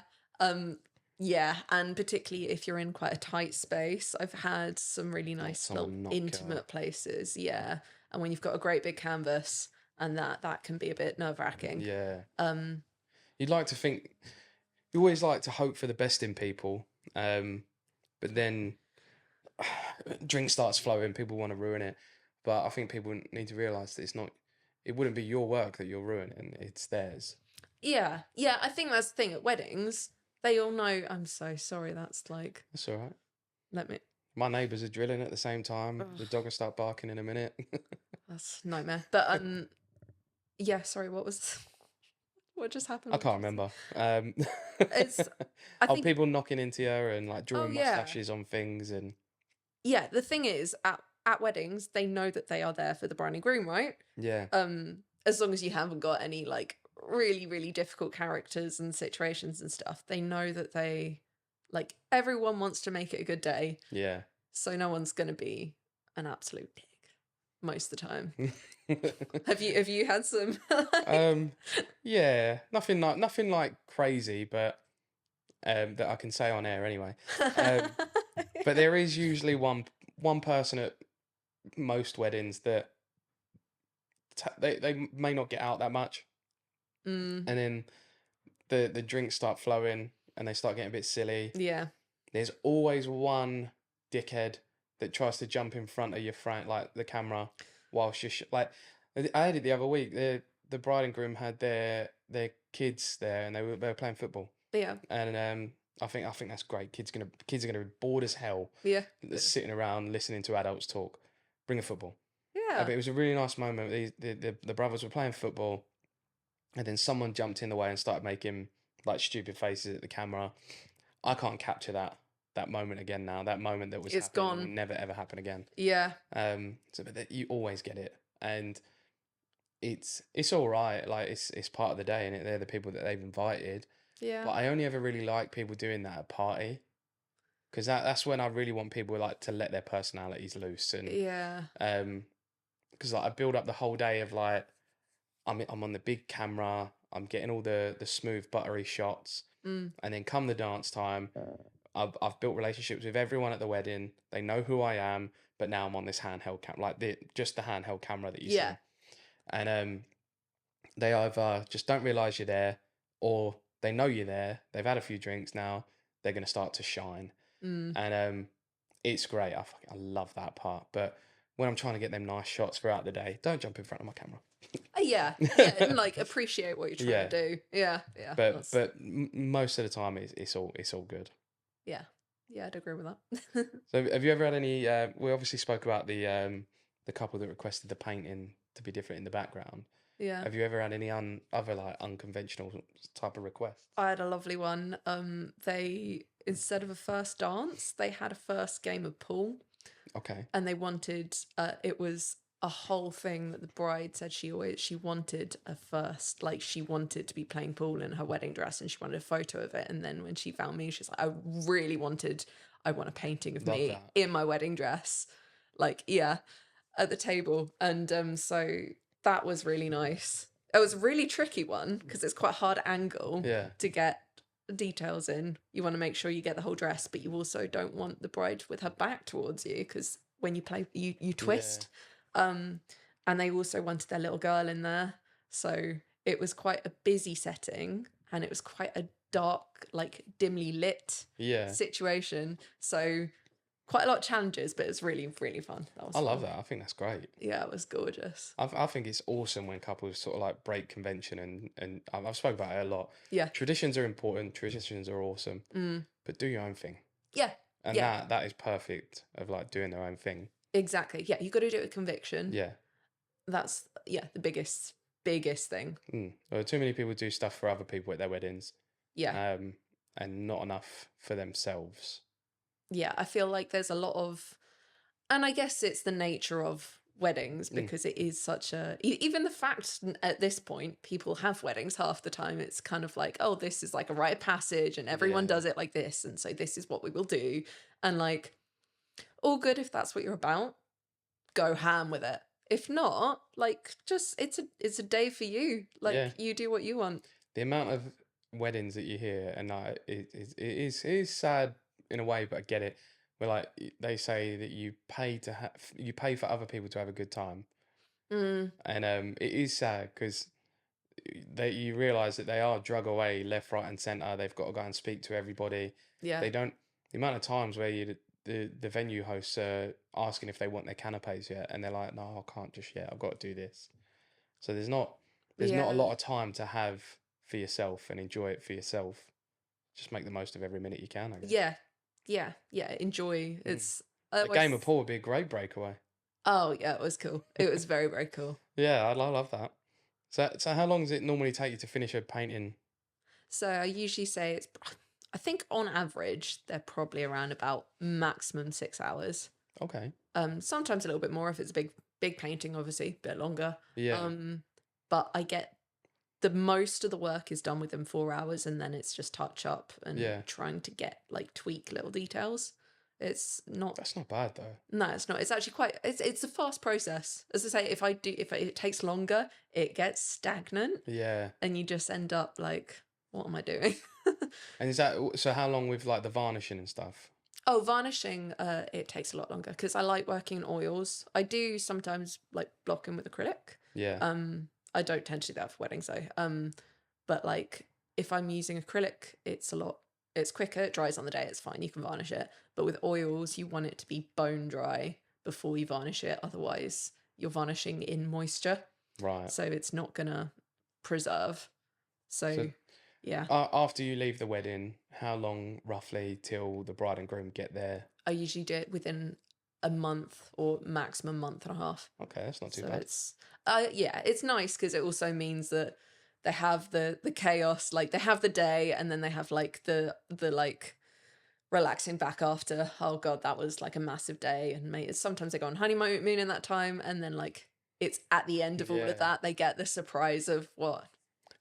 S2: Yeah, and particularly if you're in quite a tight space, I've had some really
S1: Like
S2: nice little
S1: someone knock you out.
S2: intimate places. Yeah, and when you've got a great big canvas, and that can be a bit nerve-wracking.
S1: Yeah.
S2: Um,
S1: You'd like to think, you always like to hope for the best in people, but then drink starts flowing, people want to ruin it. But I think people need to realise that it wouldn't be your work that you're ruining, it's theirs.
S2: yeah, yeah. I think that's the thing at weddings. They all know. I'm so sorry. That's like,
S1: That's all right.
S2: let me.
S1: My neighbours are drilling at the same time. The
S2: Ugh,
S1: dog will start barking in a minute.
S2: that's a nightmare. But yeah. Sorry. What was? What just happened?
S1: I
S2: What did
S1: can't
S2: you say?
S1: remember.
S2: It's. I
S1: Oh,
S2: think.
S1: people knocking into you and like
S2: Oh
S1: drawing
S2: yeah.
S1: mustaches on things and
S2: Yeah, the thing is, at weddings, they know that they are there for the bride and groom, right?
S1: yeah,
S2: As long as you haven't got any like really, really difficult characters and situations and stuff, they know that like everyone wants to make it a good day,
S1: yeah.
S2: so no one's gonna be an absolute pig most of the time. Have you had some like
S1: um, yeah, nothing like crazy, but that I can say on air anyway. Um, but there is usually one person at most weddings that they may not get out that much,
S2: mm,
S1: and then the drinks start flowing and they start getting a bit silly.
S2: yeah,
S1: There's always one dickhead that tries to jump in front of your front, like the camera, whilst you're like. I had it the other week. The bride and groom had their kids there, and they were playing football.
S2: yeah,
S1: And I think that's great. Kids are gonna be bored as hell,
S2: yeah,
S1: sitting around listening to adults talk. Bring a football.
S2: yeah.
S1: But it was a really nice moment. The brothers were playing football, and then someone jumped in the way and started making like stupid faces at the camera. I can't capture that moment again now. That moment that was
S2: It's
S1: happening will
S2: gone.
S1: never ever happen again.
S2: Yeah,
S1: So but you always get it, and it's all right. Like it's part of the day, and they're the people that they've invited.
S2: yeah,
S1: But I only ever really like people doing that at a party, because that's when I really want people like to let their personalities loose, and
S2: yeah.
S1: because like I build up the whole day of like I'm on the big camera, I'm getting all the smooth buttery shots,
S2: Mm,
S1: and then come the dance time, I've built relationships with everyone at the wedding. They know who I am, but now I'm on this handheld camera, like just the handheld camera that you
S2: yeah.
S1: see, and they either just don't realize you're there, or they know you're there. They've had a few drinks now. They're gonna start to shine,
S2: Mm.
S1: and it's great. I love that part. But when I'm trying to get them nice shots throughout the day, don't jump in front of my camera.
S2: Yeah, yeah, and like appreciate what you're trying
S1: Yeah,
S2: to do. Yeah, yeah,
S1: but
S2: that's
S1: most of the time it's all good.
S2: yeah, yeah. I'd agree with that.
S1: So have you ever had any? We obviously spoke about the couple that requested the painting to be different in the background.
S2: Yeah,
S1: Have you ever had any other like unconventional type of requests?
S2: I had a lovely one. They, instead of a first dance, they had a first game of pool,
S1: Okay.
S2: and they wanted. It was a whole thing that the bride said she wanted a first, like she wanted to be playing pool in her wedding dress, and she wanted a photo of it. And then when she found me, she's like, I want a painting of
S1: Love
S2: me
S1: that.
S2: in my wedding dress, like, yeah, at the table. And so that was really nice. It was a really tricky one because it's quite a hard angle
S1: Yeah.
S2: to get details in. You want to make sure you get the whole dress, but you also don't want the bride with her back towards you, because when you play, you twist. And they also wanted their little girl in there, so it was quite a busy setting, and it was quite a dark, like dimly lit
S1: Yeah.
S2: situation. So quite a lot of challenges, but it's really, really fun. That was
S1: I love
S2: fun.
S1: that. I think that's great.
S2: Yeah, it was gorgeous.
S1: I think it's awesome when couples sort of like break convention and I've spoken about it a lot.
S2: Yeah.
S1: Traditions are important. Traditions are awesome, but do your own thing.
S2: Yeah.
S1: And
S2: Yeah.
S1: that is perfect of like doing their own thing.
S2: Exactly. Yeah, you got to do it with conviction.
S1: Yeah.
S2: That's the biggest thing.
S1: Well, too many people do stuff for other people at their weddings.
S2: Yeah.
S1: And not enough for themselves.
S2: Yeah, I feel like there's a lot of, and I guess it's the nature of weddings because it is such a, even the fact at this point people have weddings half the time, it's kind of like, oh, this is like a rite of passage and everyone does it like this, and so this is what we will do, and like, all good if that's what you're about, go ham with it. If not, like, just it's a day for you, like you do what you want.
S1: The amount of weddings that you hear, and it is sad in a way, but I get it. Where like they say that you pay for other people to have a good time, and it is sad because you realise that they are drug away left, right, and centre. They've got to go and speak to everybody.
S2: Yeah,
S1: They don't. The amount of times where the venue hosts are asking if they want their canapes yet, and they're like, no, I can't just yet. I've got to do this. So there's not a lot of time to have for yourself and enjoy it for yourself. Just make the most of every minute you can, I guess.
S2: Yeah. Enjoy. It's
S1: A game of pool would be a great breakaway.
S2: Oh yeah, it was cool. It was very, very cool.
S1: Yeah, I love that. So how long does it normally take you to finish a painting?
S2: So I usually say I think on average they're probably around about maximum 6 hours.
S1: Okay.
S2: Sometimes a little bit more if it's a big painting, obviously a bit longer.
S1: Yeah.
S2: But I get the most of the work is done within 4 hours, and then it's just touch up and trying to get like tweak little details. It's not.
S1: That's not bad though.
S2: No, it's not. It's actually quite. It's a fast process. As I say, if it takes longer, it gets stagnant.
S1: Yeah.
S2: And you just end up like, what am I doing?
S1: And is that so? How long with like the varnishing and stuff?
S2: Oh, varnishing. It takes a lot longer because I like working in oils. I do sometimes like blocking with acrylic.
S1: Yeah.
S2: I don't tend to do that for weddings though. But like if I'm using acrylic, it's quicker, it dries on the day, it's fine, you can varnish it. But with oils, you want it to be bone dry before you varnish it, otherwise you're varnishing in moisture.
S1: Right.
S2: So it's not gonna preserve. So yeah.
S1: After you leave the wedding, how long roughly till the bride and groom get there?
S2: I usually do it within a month or maximum month and a half.
S1: Okay, that's not too
S2: So
S1: bad.
S2: it's it's nice because it also means that they have the chaos, like they have the day and then they have like the like relaxing back after. Oh god, that was like a massive day, and sometimes they go on honeymoon in that time, and then like it's at the end of all of that they get the surprise of what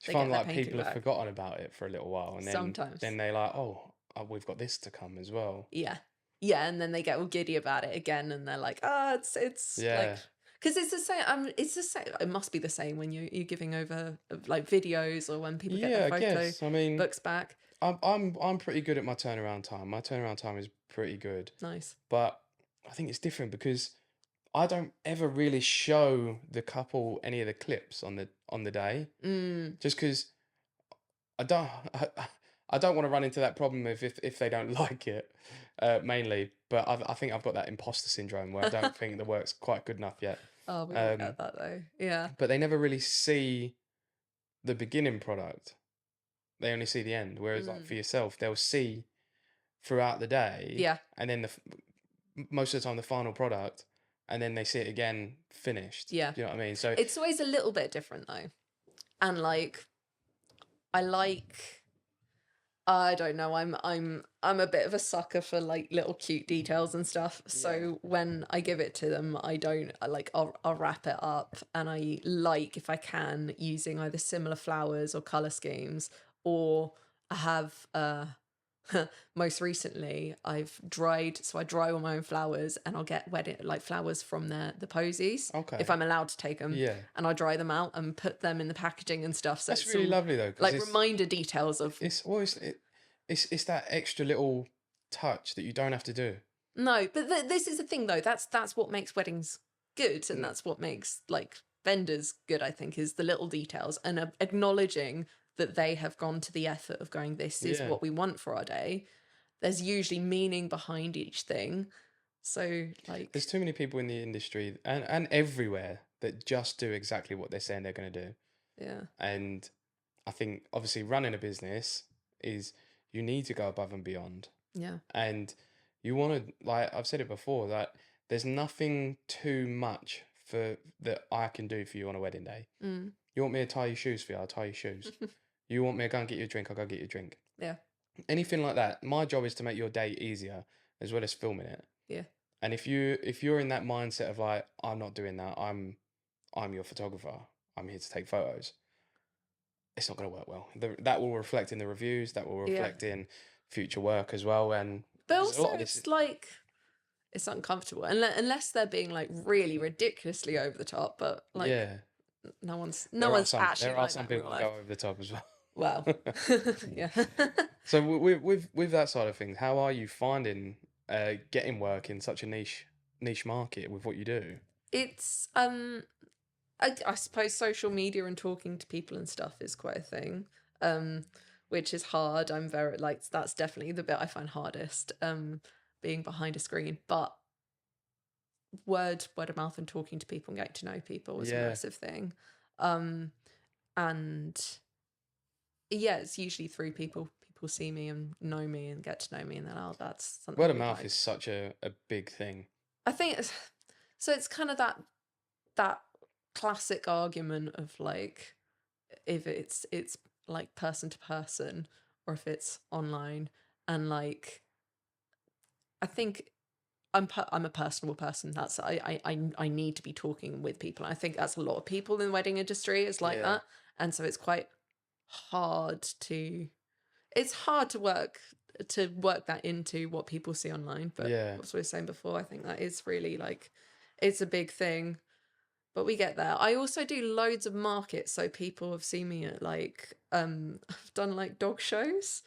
S1: It's fun, like people have forgotten about it for a little while, and then
S2: sometimes
S1: they're like, oh, we've got this to come as well.
S2: Yeah, and then they get all giddy about it again, and they're like, it's like, because it's the same. It's the same. It must be the same when you're giving over like videos or when people get their photo books back.
S1: I'm pretty good at my turnaround time. My turnaround time is pretty good.
S2: Nice.
S1: But I think it's different because I don't ever really show the couple any of the clips on the day. Just because I don't want to run into that problem if they don't like it, mainly. But I think I've got that imposter syndrome where I don't think the work's quite good enough yet.
S2: Oh, we all get that though. Yeah.
S1: But they never really see the beginning product. They only see the end. Whereas like for yourself, they'll see throughout the day.
S2: Yeah.
S1: And then most of the time the final product, and then they see it again finished.
S2: Yeah.
S1: Do you know what I mean? So
S2: it's always a little bit different though. And like I don't know, I'm a bit of a sucker for like little cute details and stuff. So when I give it to them, I'll wrap it up, and I like, if I can, using either similar flowers or color schemes, or I have most recently I've dried, so I dry all my own flowers, and I'll get flowers from the posies, if I'm allowed to take them, and I dry them out and put them in the packaging and stuff. So
S1: that's really lovely though,
S2: like reminder details of
S1: it's that extra little touch that you don't have to do.
S2: No, but this is the thing though, that's what makes weddings good, and that's what makes like vendors good, I think, is the little details, and acknowledging that they have gone to the effort of going, this is what we want for our day. There's usually meaning behind each thing. So like,
S1: There's too many people in the industry and everywhere that just do exactly what they're saying they're going to do.
S2: yeah,
S1: And I think obviously running a business is you need to go above and beyond.
S2: yeah,
S1: And you want to, like I've said it before, that there's nothing too much for that I can do for you on a wedding day.
S2: mm.
S1: You want me to tie your shoes for you, I'll tie your shoes. You want me to go and get you a drink, I'll go get you a drink.
S2: Yeah,
S1: Anything like that. My job is to make your day easier as well as filming it.
S2: yeah,
S1: And if you're in that mindset of like, I'm not doing that, I'm your photographer, I'm here to take photos, it's not going to work well. That will reflect in the reviews, that will
S2: yeah.
S1: reflect in future work as well. And
S2: But
S1: because a
S2: also,
S1: lot of this,
S2: it's like it's uncomfortable unless they're being like really ridiculously over the top. But like,
S1: yeah,
S2: no one's actually
S1: there are
S2: like
S1: some
S2: that in real
S1: people that
S2: life.
S1: go over the top as well.
S2: Well, yeah.
S1: So with that side of things, how are you finding getting work in such a niche market with what you do?
S2: It's I suppose social media and talking to people and stuff is quite a thing. Which is hard. I'm very like that's definitely the bit I find hardest. Being behind a screen, but word of mouth and talking to people and getting to know people is a
S1: Yeah,
S2: massive thing. Um, and yeah, it's usually through people. People see me and know me and get to know me, and then oh, that's something
S1: word of
S2: we
S1: mouth
S2: like.
S1: is such a big thing.
S2: I think it's so it's kind of that classic argument of like if it's like person to person or if it's online, and like I think I'm a personable person. That's I need to be talking with people. I think that's a lot of people in the wedding industry is like
S1: Yeah,
S2: that, and so it's quite hard to it's hard to work that into what people see online. But
S1: yeah,
S2: as we were saying before, I think that is really like it's a big thing. But we get there. I also do loads of markets, so people have seen me at like I've done like dog shows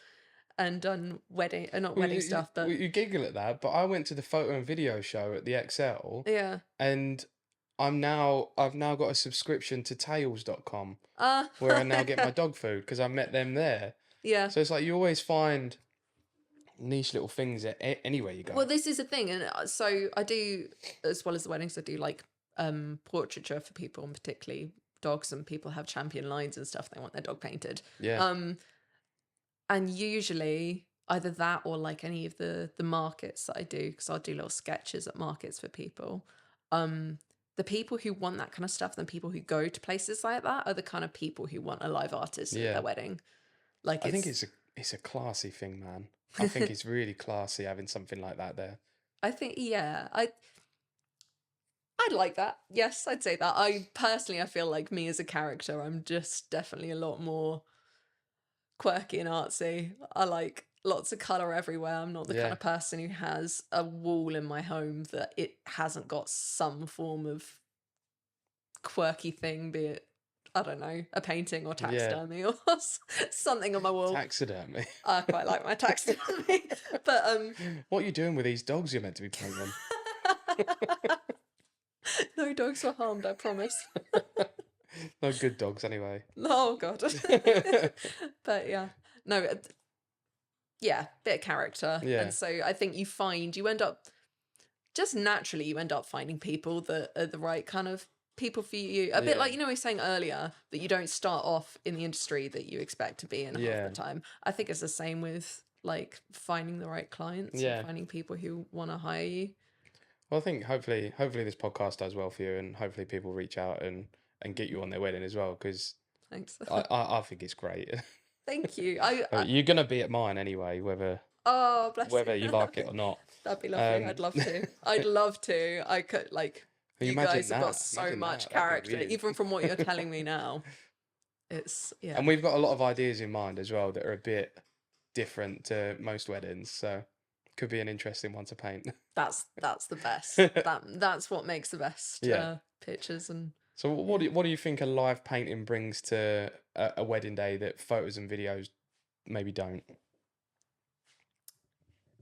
S2: and done wedding not
S1: Well,
S2: wedding stuff, but
S1: you giggle at that, but I went to the photo and video show at the XL,
S2: yeah.
S1: and I've now got a subscription to tails.com
S2: Uh
S1: where I now get my dog food because I met them there.
S2: yeah.
S1: So it's like you always find niche little things at anywhere you go.
S2: Well, this is a thing, and so I do as well as the weddings. I do like portraiture for people, and particularly dogs. And people have champion lines and stuff. They want their dog painted.
S1: Yeah,
S2: Um, and usually either that or like any of the markets that I do, because I'll do little sketches at markets for people. The people who want that kind of stuff, and people who go to places like that, are the kind of people who want a live artist at their
S1: yeah.
S2: wedding. Like
S1: I think it's a classy thing, man. I think it's really classy having something like that there.
S2: I think yeah, I'd like that. Yes, I'd say that. I feel like me as a character, I'm just definitely a lot more quirky and artsy. I like lots of colour everywhere. I'm not the kind
S1: Yeah,
S2: of person who has a wall in my home that it hasn't got some form of quirky thing, be it, I don't know, a painting or
S1: yeah.
S2: taxidermy or something on my wall.
S1: Taxidermy.
S2: I quite like my taxidermy. But
S1: What are you doing with these dogs you're meant to be painting?
S2: no dogs were harmed, I promise.
S1: No good dogs, anyway.
S2: Oh god. But yeah. No, yeah, bit of character.
S1: Yeah,
S2: And so I think you end up just naturally you end up finding people that are the right kind of people for you. A bit
S1: yeah,
S2: like we were saying earlier that you don't start off in the industry that you expect to be in half
S1: yeah,
S2: the time. I think it's the same with like finding the right clients and
S1: yeah.
S2: finding people who want to hire you.
S1: Well, I think hopefully this podcast does well for you, and hopefully people reach out and get you on their wedding as well, because
S2: Thanks.
S1: I think it's great.
S2: Thank you.
S1: You're gonna be at mine anyway,
S2: Oh, bless
S1: whether
S2: you.
S1: you like it or not.
S2: That'd be lovely. I'd love to. I'd love to. I could like
S1: Can you
S2: you
S1: imagine
S2: guys have got
S1: that?
S2: so
S1: Imagine
S2: much
S1: that. That'd be
S2: character,
S1: weird.
S2: even from what you're telling me now. It's yeah.
S1: And we've got a lot of ideas in mind as well that are a bit different to most weddings, so could be an interesting one to paint.
S2: That's the best. That's what makes the best
S1: Yeah.
S2: pictures and
S1: So what do you think a live painting brings to a wedding day that photos and videos maybe don't?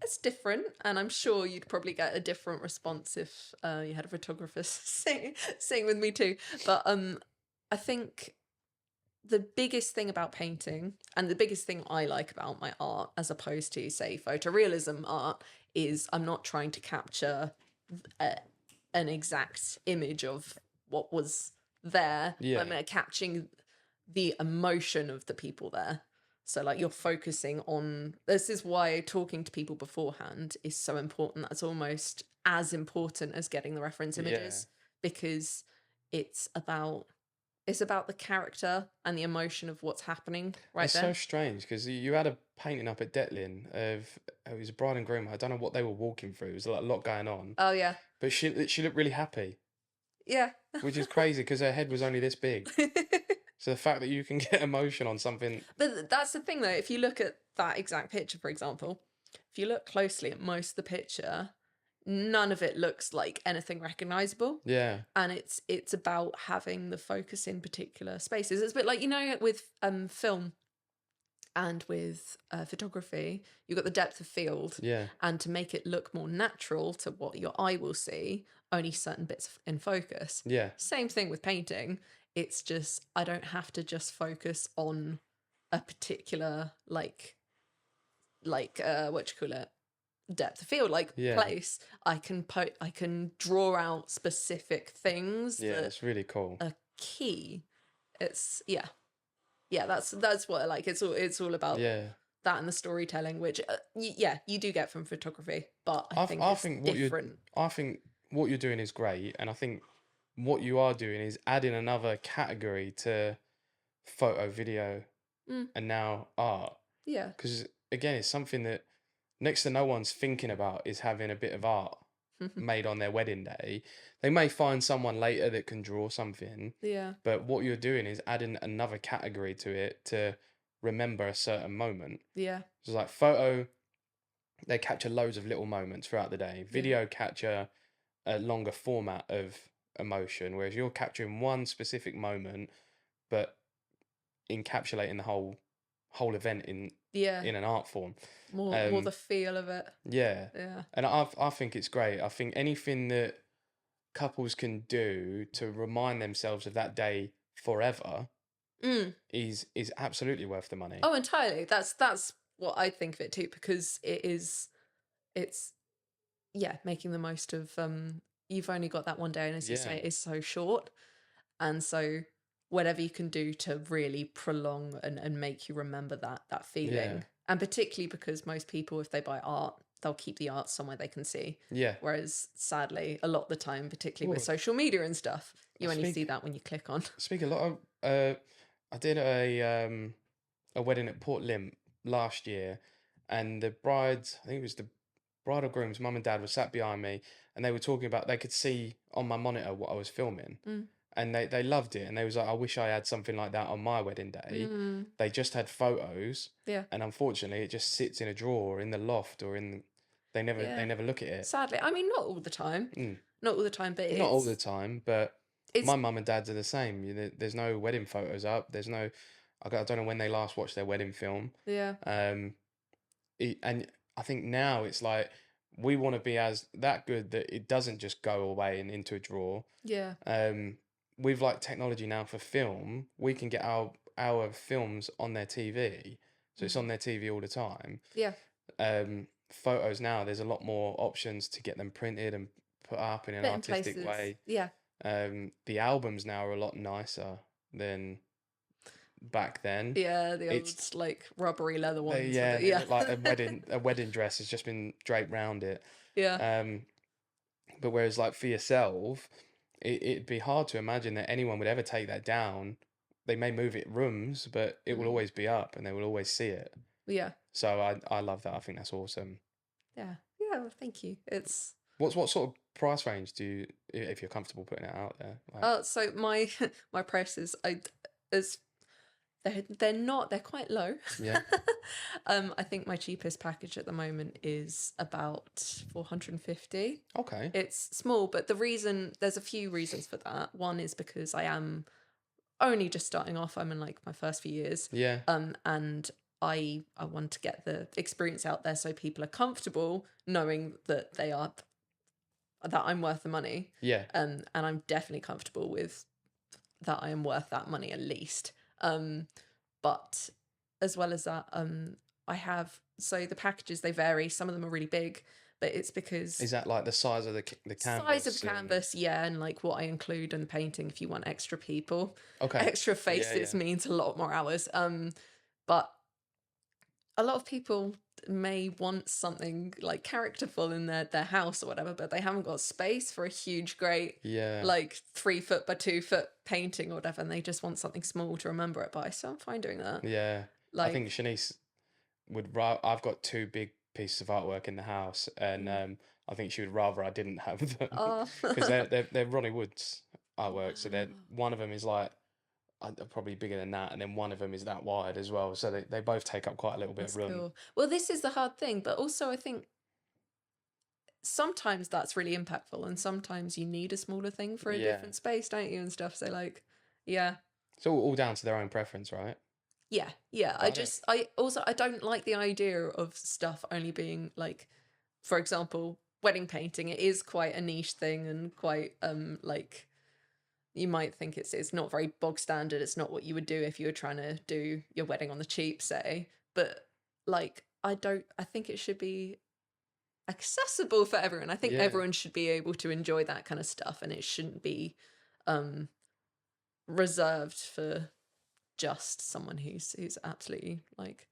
S2: it's different, and I'm sure you'd probably get a different response if you had a photographer sing with me too. But I think the biggest thing about painting, and the biggest thing I like about my art, as opposed to, say, photorealism art, is I'm not trying to capture a, an exact image of what was there.
S1: Yeah.
S2: I'm capturing the emotion of the people there. So, like, you're focusing on. This is why talking to people beforehand is so important. That's almost as important as getting the reference images, because it's about the character and the emotion of what's happening right
S1: It's
S2: there.
S1: so strange because you had a painting up at Detlin of it was a bride and groom. I don't know what they were walking through. It was like a lot going on,
S2: Oh yeah,
S1: but she looked really happy,
S2: yeah.
S1: which is crazy because her head was only this big. So the fact that you can get emotion on something,
S2: But that's the thing, though. If you look at that exact picture, for example, if you look closely at most of the picture, none of it looks like anything recognizable.
S1: yeah,
S2: And it's about having the focus in particular spaces. It's a bit like, with film and with photography, you've got the depth of field,
S1: yeah,
S2: and to make it look more natural to what your eye will see, only certain bits in focus.
S1: yeah,
S2: Same thing with painting. It's just, I don't have to just focus on a particular what you call it, depth of field, like
S1: yeah,
S2: place. I can draw out specific things
S1: yeah.
S2: that
S1: It's really cool.
S2: are key. It's yeah, that's what I like. It's all about
S1: Yeah,
S2: that and the storytelling, which you do get from photography, but I think
S1: I
S2: it's
S1: think
S2: different.
S1: I think what you're doing is great, and I think what you are doing is adding another category to photo, video,
S2: Mm,
S1: and now art.
S2: yeah.
S1: Because again, it's something that next to no one's thinking about is having a bit of art made on their wedding day. They may find someone later that can draw something,
S2: Yeah.
S1: but what you're doing is adding another category to it to remember a certain moment.
S2: Yeah.
S1: So like photo, they capture loads of little moments throughout the day.
S2: Yeah.
S1: Video capture a longer format of emotion, whereas you're capturing one specific moment, but encapsulating the whole event
S2: Yeah.
S1: in an art form.
S2: More the feel of it.
S1: Yeah,
S2: Yeah.
S1: and I think it's great. I think anything that couples can do to remind themselves of that day forever
S2: Mm.
S1: is absolutely worth the money.
S2: Oh, entirely. That's what I think of it too, because it's making the most of you've only got that one day, and as you
S1: Yeah,
S2: say, it is so short. And so whatever you can do to really prolong and make you remember that
S1: yeah,
S2: feeling. And particularly because most people, if they buy art, they'll keep the art somewhere they can see.
S1: yeah.
S2: Whereas sadly, a lot of the time, particularly with
S1: Well,
S2: social media and stuff, you
S1: I
S2: only see
S1: speak
S2: that when you click on.
S1: speak a lot of. I did a wedding at Port Limp last year, and the brides, I think it was the bride or groom's mum and dad were sat behind me, and they were talking about they could see on my monitor what I was filming,
S2: Mm.
S1: and they loved it, and they was like, I wish I had something like that on my wedding day.
S2: Mm.
S1: They just had photos,
S2: Yeah.
S1: and unfortunately, it just sits in a drawer in the loft or in. They
S2: Yeah.
S1: never look at it.
S2: Sadly. I mean, not all the time.
S1: Mm.
S2: Not all the time, but
S1: Not all the time, but
S2: it's
S1: my mum and dad's are the same. There's no wedding photos up. There's no. I don't know when they last watched their wedding film.
S2: yeah.
S1: And I think now it's like we want to be as that good that it doesn't just go away and into a drawer.
S2: Yeah.
S1: With like technology now for film, we can get our films on their TV, so it's on their TV all the time.
S2: Yeah.
S1: Photos now, there's a lot more options to get them printed and put up in an
S2: Bit in
S1: artistic
S2: places.
S1: way.
S2: Yeah.
S1: The albums now are a lot nicer than back then.
S2: Yeah, the old
S1: It's
S2: like rubbery leather ones. with
S1: yeah,
S2: it. Yeah.
S1: like a wedding dress has just been draped round it.
S2: Yeah.
S1: But whereas like for yourself, it'd be hard to imagine that anyone would ever take that down. They may move it rooms, but it will always be up and they will always see it.
S2: Yeah.
S1: So I love that. I think that's awesome.
S2: Yeah. Yeah. Well, thank you. It's
S1: What sort of price range do you, if you're comfortable putting it out there? Like,
S2: so my my prices they're quite low.
S1: yeah.
S2: I think my cheapest package at the moment is about 450.
S1: Okay.
S2: It's small, but there's a few reasons for that. One is because I am only just starting off. I'm in like my first few years.
S1: Yeah.
S2: And I want to get the experience out there so people are comfortable knowing that that I'm worth the money.
S1: Yeah.
S2: And I'm definitely comfortable with that I am worth that money at least. But as well as that, I have, so the packages, they vary. Some of them are really big, but it's because
S1: Is that like the size of the
S2: size of
S1: canvas?
S2: the canvas, yeah, and like what I include in the painting. If you want extra people,
S1: Okay.
S2: extra
S1: Yeah,
S2: faces
S1: yeah.
S2: means a lot more hours. But a lot of people may want something like characterful in their house or whatever, but they haven't got space for a huge, great,
S1: Yeah.
S2: like 3 foot by 2 foot painting or whatever, and they just want something small to remember it by. So I'm fine doing that.
S1: Yeah. I think
S2: Like,
S1: Shanice I've got two big pieces of artwork in the house, and
S2: mm,
S1: I think she would rather I didn't have them
S2: oh,
S1: because they're Ronnie Wood's artwork. So they're
S2: wow,
S1: one of them is like probably bigger than that, and then one of them is that wide as well. So they both take up quite a little bit of
S2: that's
S1: room.
S2: cool. Well, this is the hard thing, but also I think sometimes that's really impactful, and sometimes you need a smaller thing for a
S1: Yeah.
S2: different space, don't you? And stuff. So like, yeah.
S1: It's all down to their own preference, right?
S2: Yeah, yeah.
S1: But I don't.
S2: I don't like the idea of stuff only being like, for example, wedding painting. It is quite a niche thing and quite like you might think it's not very bog standard. It's not what you would do if you were trying to do your wedding on the cheap, say. But like I think it should be accessible for everyone. I think
S1: Yeah.
S2: everyone should be able to enjoy that kind of stuff, and it shouldn't be um reserved for just someone who's absolutely like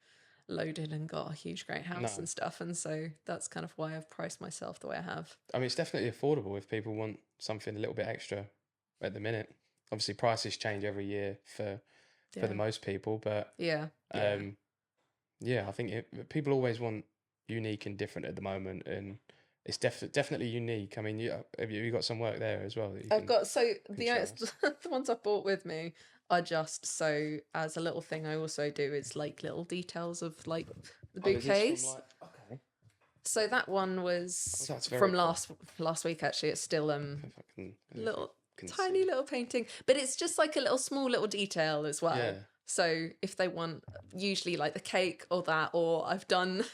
S2: loaded and got a huge great house
S1: No.
S2: and stuff. And so that's kind of why I've priced myself the way I have.
S1: I mean, it's definitely affordable if people want something a little bit extra at the minute. Obviously, prices change every year for the
S2: Yeah.
S1: most people, but
S2: Yeah. Yeah.
S1: um, yeah, I think people always want unique and different at the moment, and it's definitely unique. I mean, you got some work there as well that you
S2: I've got, so
S1: can
S2: the
S1: show us.
S2: the ones I bought with me are just, so as a little thing I also do is like little details of like the
S1: Oh, is this from
S2: bouquets.
S1: like okay?
S2: So that one
S1: Oh,
S2: was
S1: that's very
S2: from
S1: cool.
S2: last week actually. It's still
S1: If I can, if you
S2: little
S1: can
S2: tiny
S1: see.
S2: little painting, but it's just like a little small little detail as
S1: Yeah,
S2: well. So if they want, usually like the cake or that, or I've done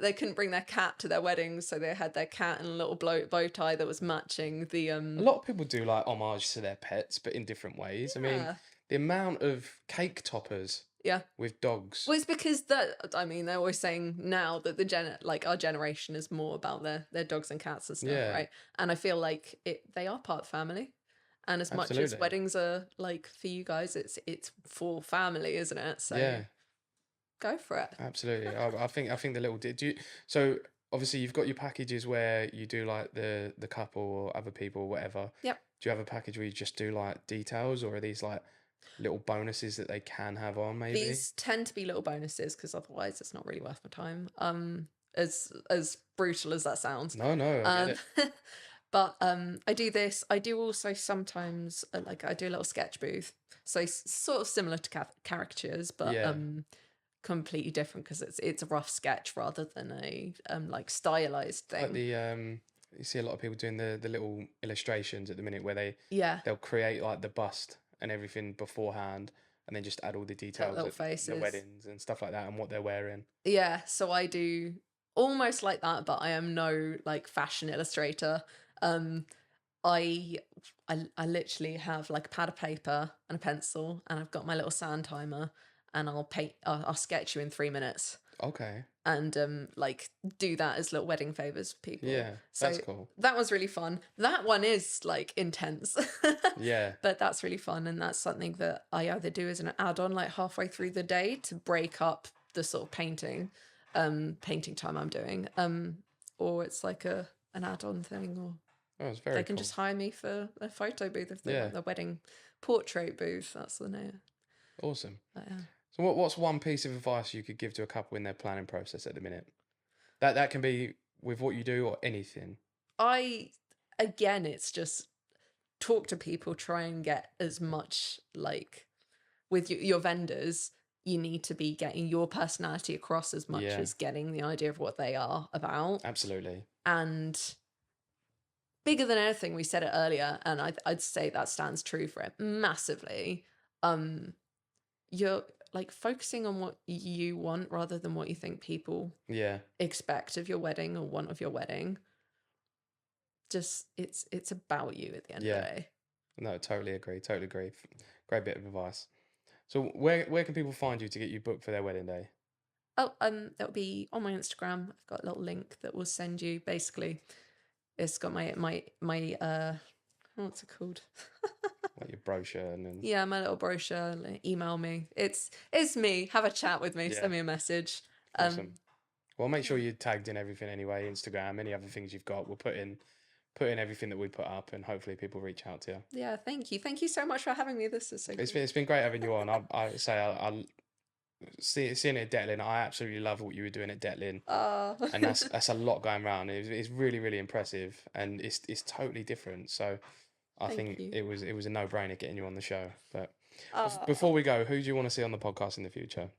S2: they couldn't bring their cat to their wedding, so they had their cat in a little bow tie that was matching the
S1: a lot of people do like homage to their pets, but in different ways. I mean,
S2: yeah.
S1: the amount of cake toppers
S2: Yeah.
S1: with dogs.
S2: Well, it's because that, I mean, they're always saying now that like our generation is more about their dogs and cats and stuff,
S1: Yeah,
S2: right? And I feel like they are part family. And as much as
S1: absolutely.
S2: weddings are like for you guys, it's for family, isn't it? So
S1: Yeah,
S2: go for it.
S1: absolutely. I think the little do you, so obviously you've got your packages where you do like the couple or other people or whatever.
S2: Yep.
S1: Do you have a package where you just do like details, or are these like little bonuses that they can have on maybe?
S2: These tend to be little bonuses because otherwise it's not really worth my time. As brutal as that sounds.
S1: No, no, I get
S2: Um,
S1: it.
S2: but I do this. I do also sometimes like I do a little sketch booth. So sort of similar to caricatures, but
S1: Yeah,
S2: completely different because it's a rough sketch rather than a like stylized
S1: like
S2: thing.
S1: the you see a lot of people doing the little illustrations at the minute where
S2: Yeah,
S1: they'll create like the bust and everything beforehand, and then just add all the
S2: put
S1: details
S2: little
S1: at the
S2: faces.
S1: weddings and stuff like that and what they're wearing.
S2: Yeah, so I do almost like that, but I am no like fashion illustrator. Um, I I literally have like a pad of paper and a pencil, and I've got my little sand timer, and I'll paint. I'll sketch you in 3 minutes,
S1: Okay.
S2: and like do that as little wedding favors for people.
S1: Yeah,
S2: So
S1: that's cool.
S2: that was really fun. That one is like intense,
S1: Yeah.
S2: but that's really fun, and that's something that I either do as an add-on like halfway through the day to break up the sort of painting time I'm doing, or it's like an add-on thing, or
S1: Oh, it's
S2: they
S1: very
S2: can
S1: cool.
S2: just hire me for a photo booth if they
S1: Yeah,
S2: want their wedding portrait booth. That's the name.
S1: awesome.
S2: Yeah.
S1: So what's one piece of advice you could give to a couple in their planning process at the minute? That can be with what you do or anything.
S2: I again, it's just talk to people, try and get as much like with your vendors. You need to be getting your personality across as much
S1: Yeah,
S2: as getting the idea of what they are about.
S1: absolutely.
S2: And bigger than anything, we said it earlier, and I'd say that stands true for it massively. Um, you're like focusing on what you want rather than what you think people
S1: Yeah,
S2: expect of your wedding or want of your wedding. Just it's about you at the end of the
S1: yeah.
S2: day.
S1: No, totally agree. Totally agree. Great bit of advice. So where can people find you to get you booked for their wedding day?
S2: Oh, that'll be on my Instagram. I've got a little link that will send you. Basically, it's got my what's it called?
S1: Like your brochure and then
S2: Yeah, my little brochure. Email me. It's me. Have a chat with me.
S1: yeah,
S2: Send me a message.
S1: awesome. Well, make sure
S2: Yeah.
S1: you tagged in everything anyway, Instagram, any other things you've got. We'll put in everything that we put up, and hopefully people reach out to you.
S2: Yeah, thank you. Thank you so much for having me. This is so
S1: It's
S2: cool.
S1: been great having you on. I seeing it at Detlin. I absolutely love what you were doing at Detlin,
S2: Uh,
S1: and that's a lot going around. It's really really impressive, and it's totally different. So I
S2: thank
S1: think
S2: you.
S1: it was a no brainer getting you on the show. But
S2: Uh,
S1: before we go, who do you want to see on the podcast in the future?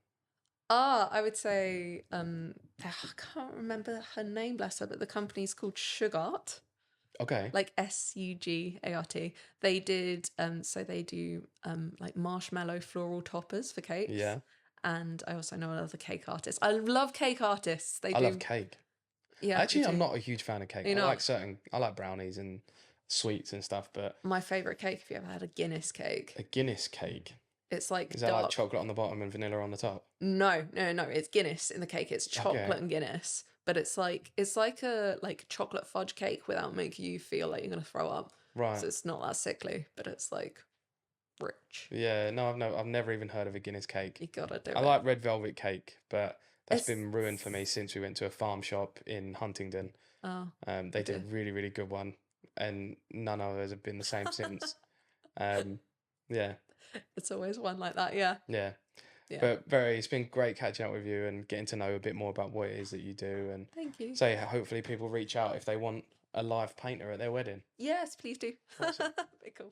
S2: I would say I can't remember her name, bless her, but the company's called Sugart,
S1: Okay.
S2: like Sugart. They did so they do like marshmallow floral toppers for cakes.
S1: Yeah.
S2: And I also know another cake artist. I love cake artists. They
S1: I love
S2: do,
S1: cake.
S2: yeah, me
S1: Actually, I'm
S2: too.
S1: not a huge fan of cake.
S2: You know,
S1: I like brownies and sweets and stuff, but
S2: my favorite cake. If you ever had a Guinness cake,
S1: a Guinness cake,
S2: it's like
S1: is that like
S2: dark.
S1: chocolate on the bottom and vanilla on the top?
S2: No. It's Guinness in the cake. It's
S1: Okay.
S2: chocolate and Guinness, but it's like a like chocolate fudge cake without making you feel like you're gonna throw up.
S1: Right.
S2: So it's not that sickly, but it's like rich.
S1: Yeah, no, I've never even heard of a Guinness cake.
S2: You gotta do
S1: I
S2: it.
S1: like red velvet cake, but that's
S2: It's
S1: been ruined for me since we went to a farm shop in Huntingdon.
S2: oh,
S1: They
S2: oh
S1: did
S2: dear.
S1: a really, really good one, and none of those have been the same since. Um, yeah,
S2: It's always one like that. Yeah,
S1: yeah.
S2: yeah.
S1: But Very, it's been great catching up with you and getting to know a bit more about what it is that you do, and
S2: Thank you.
S1: say hopefully people reach out if they want a live painter at their wedding.
S2: Yes, please do.
S1: Awesome.
S2: Very cool.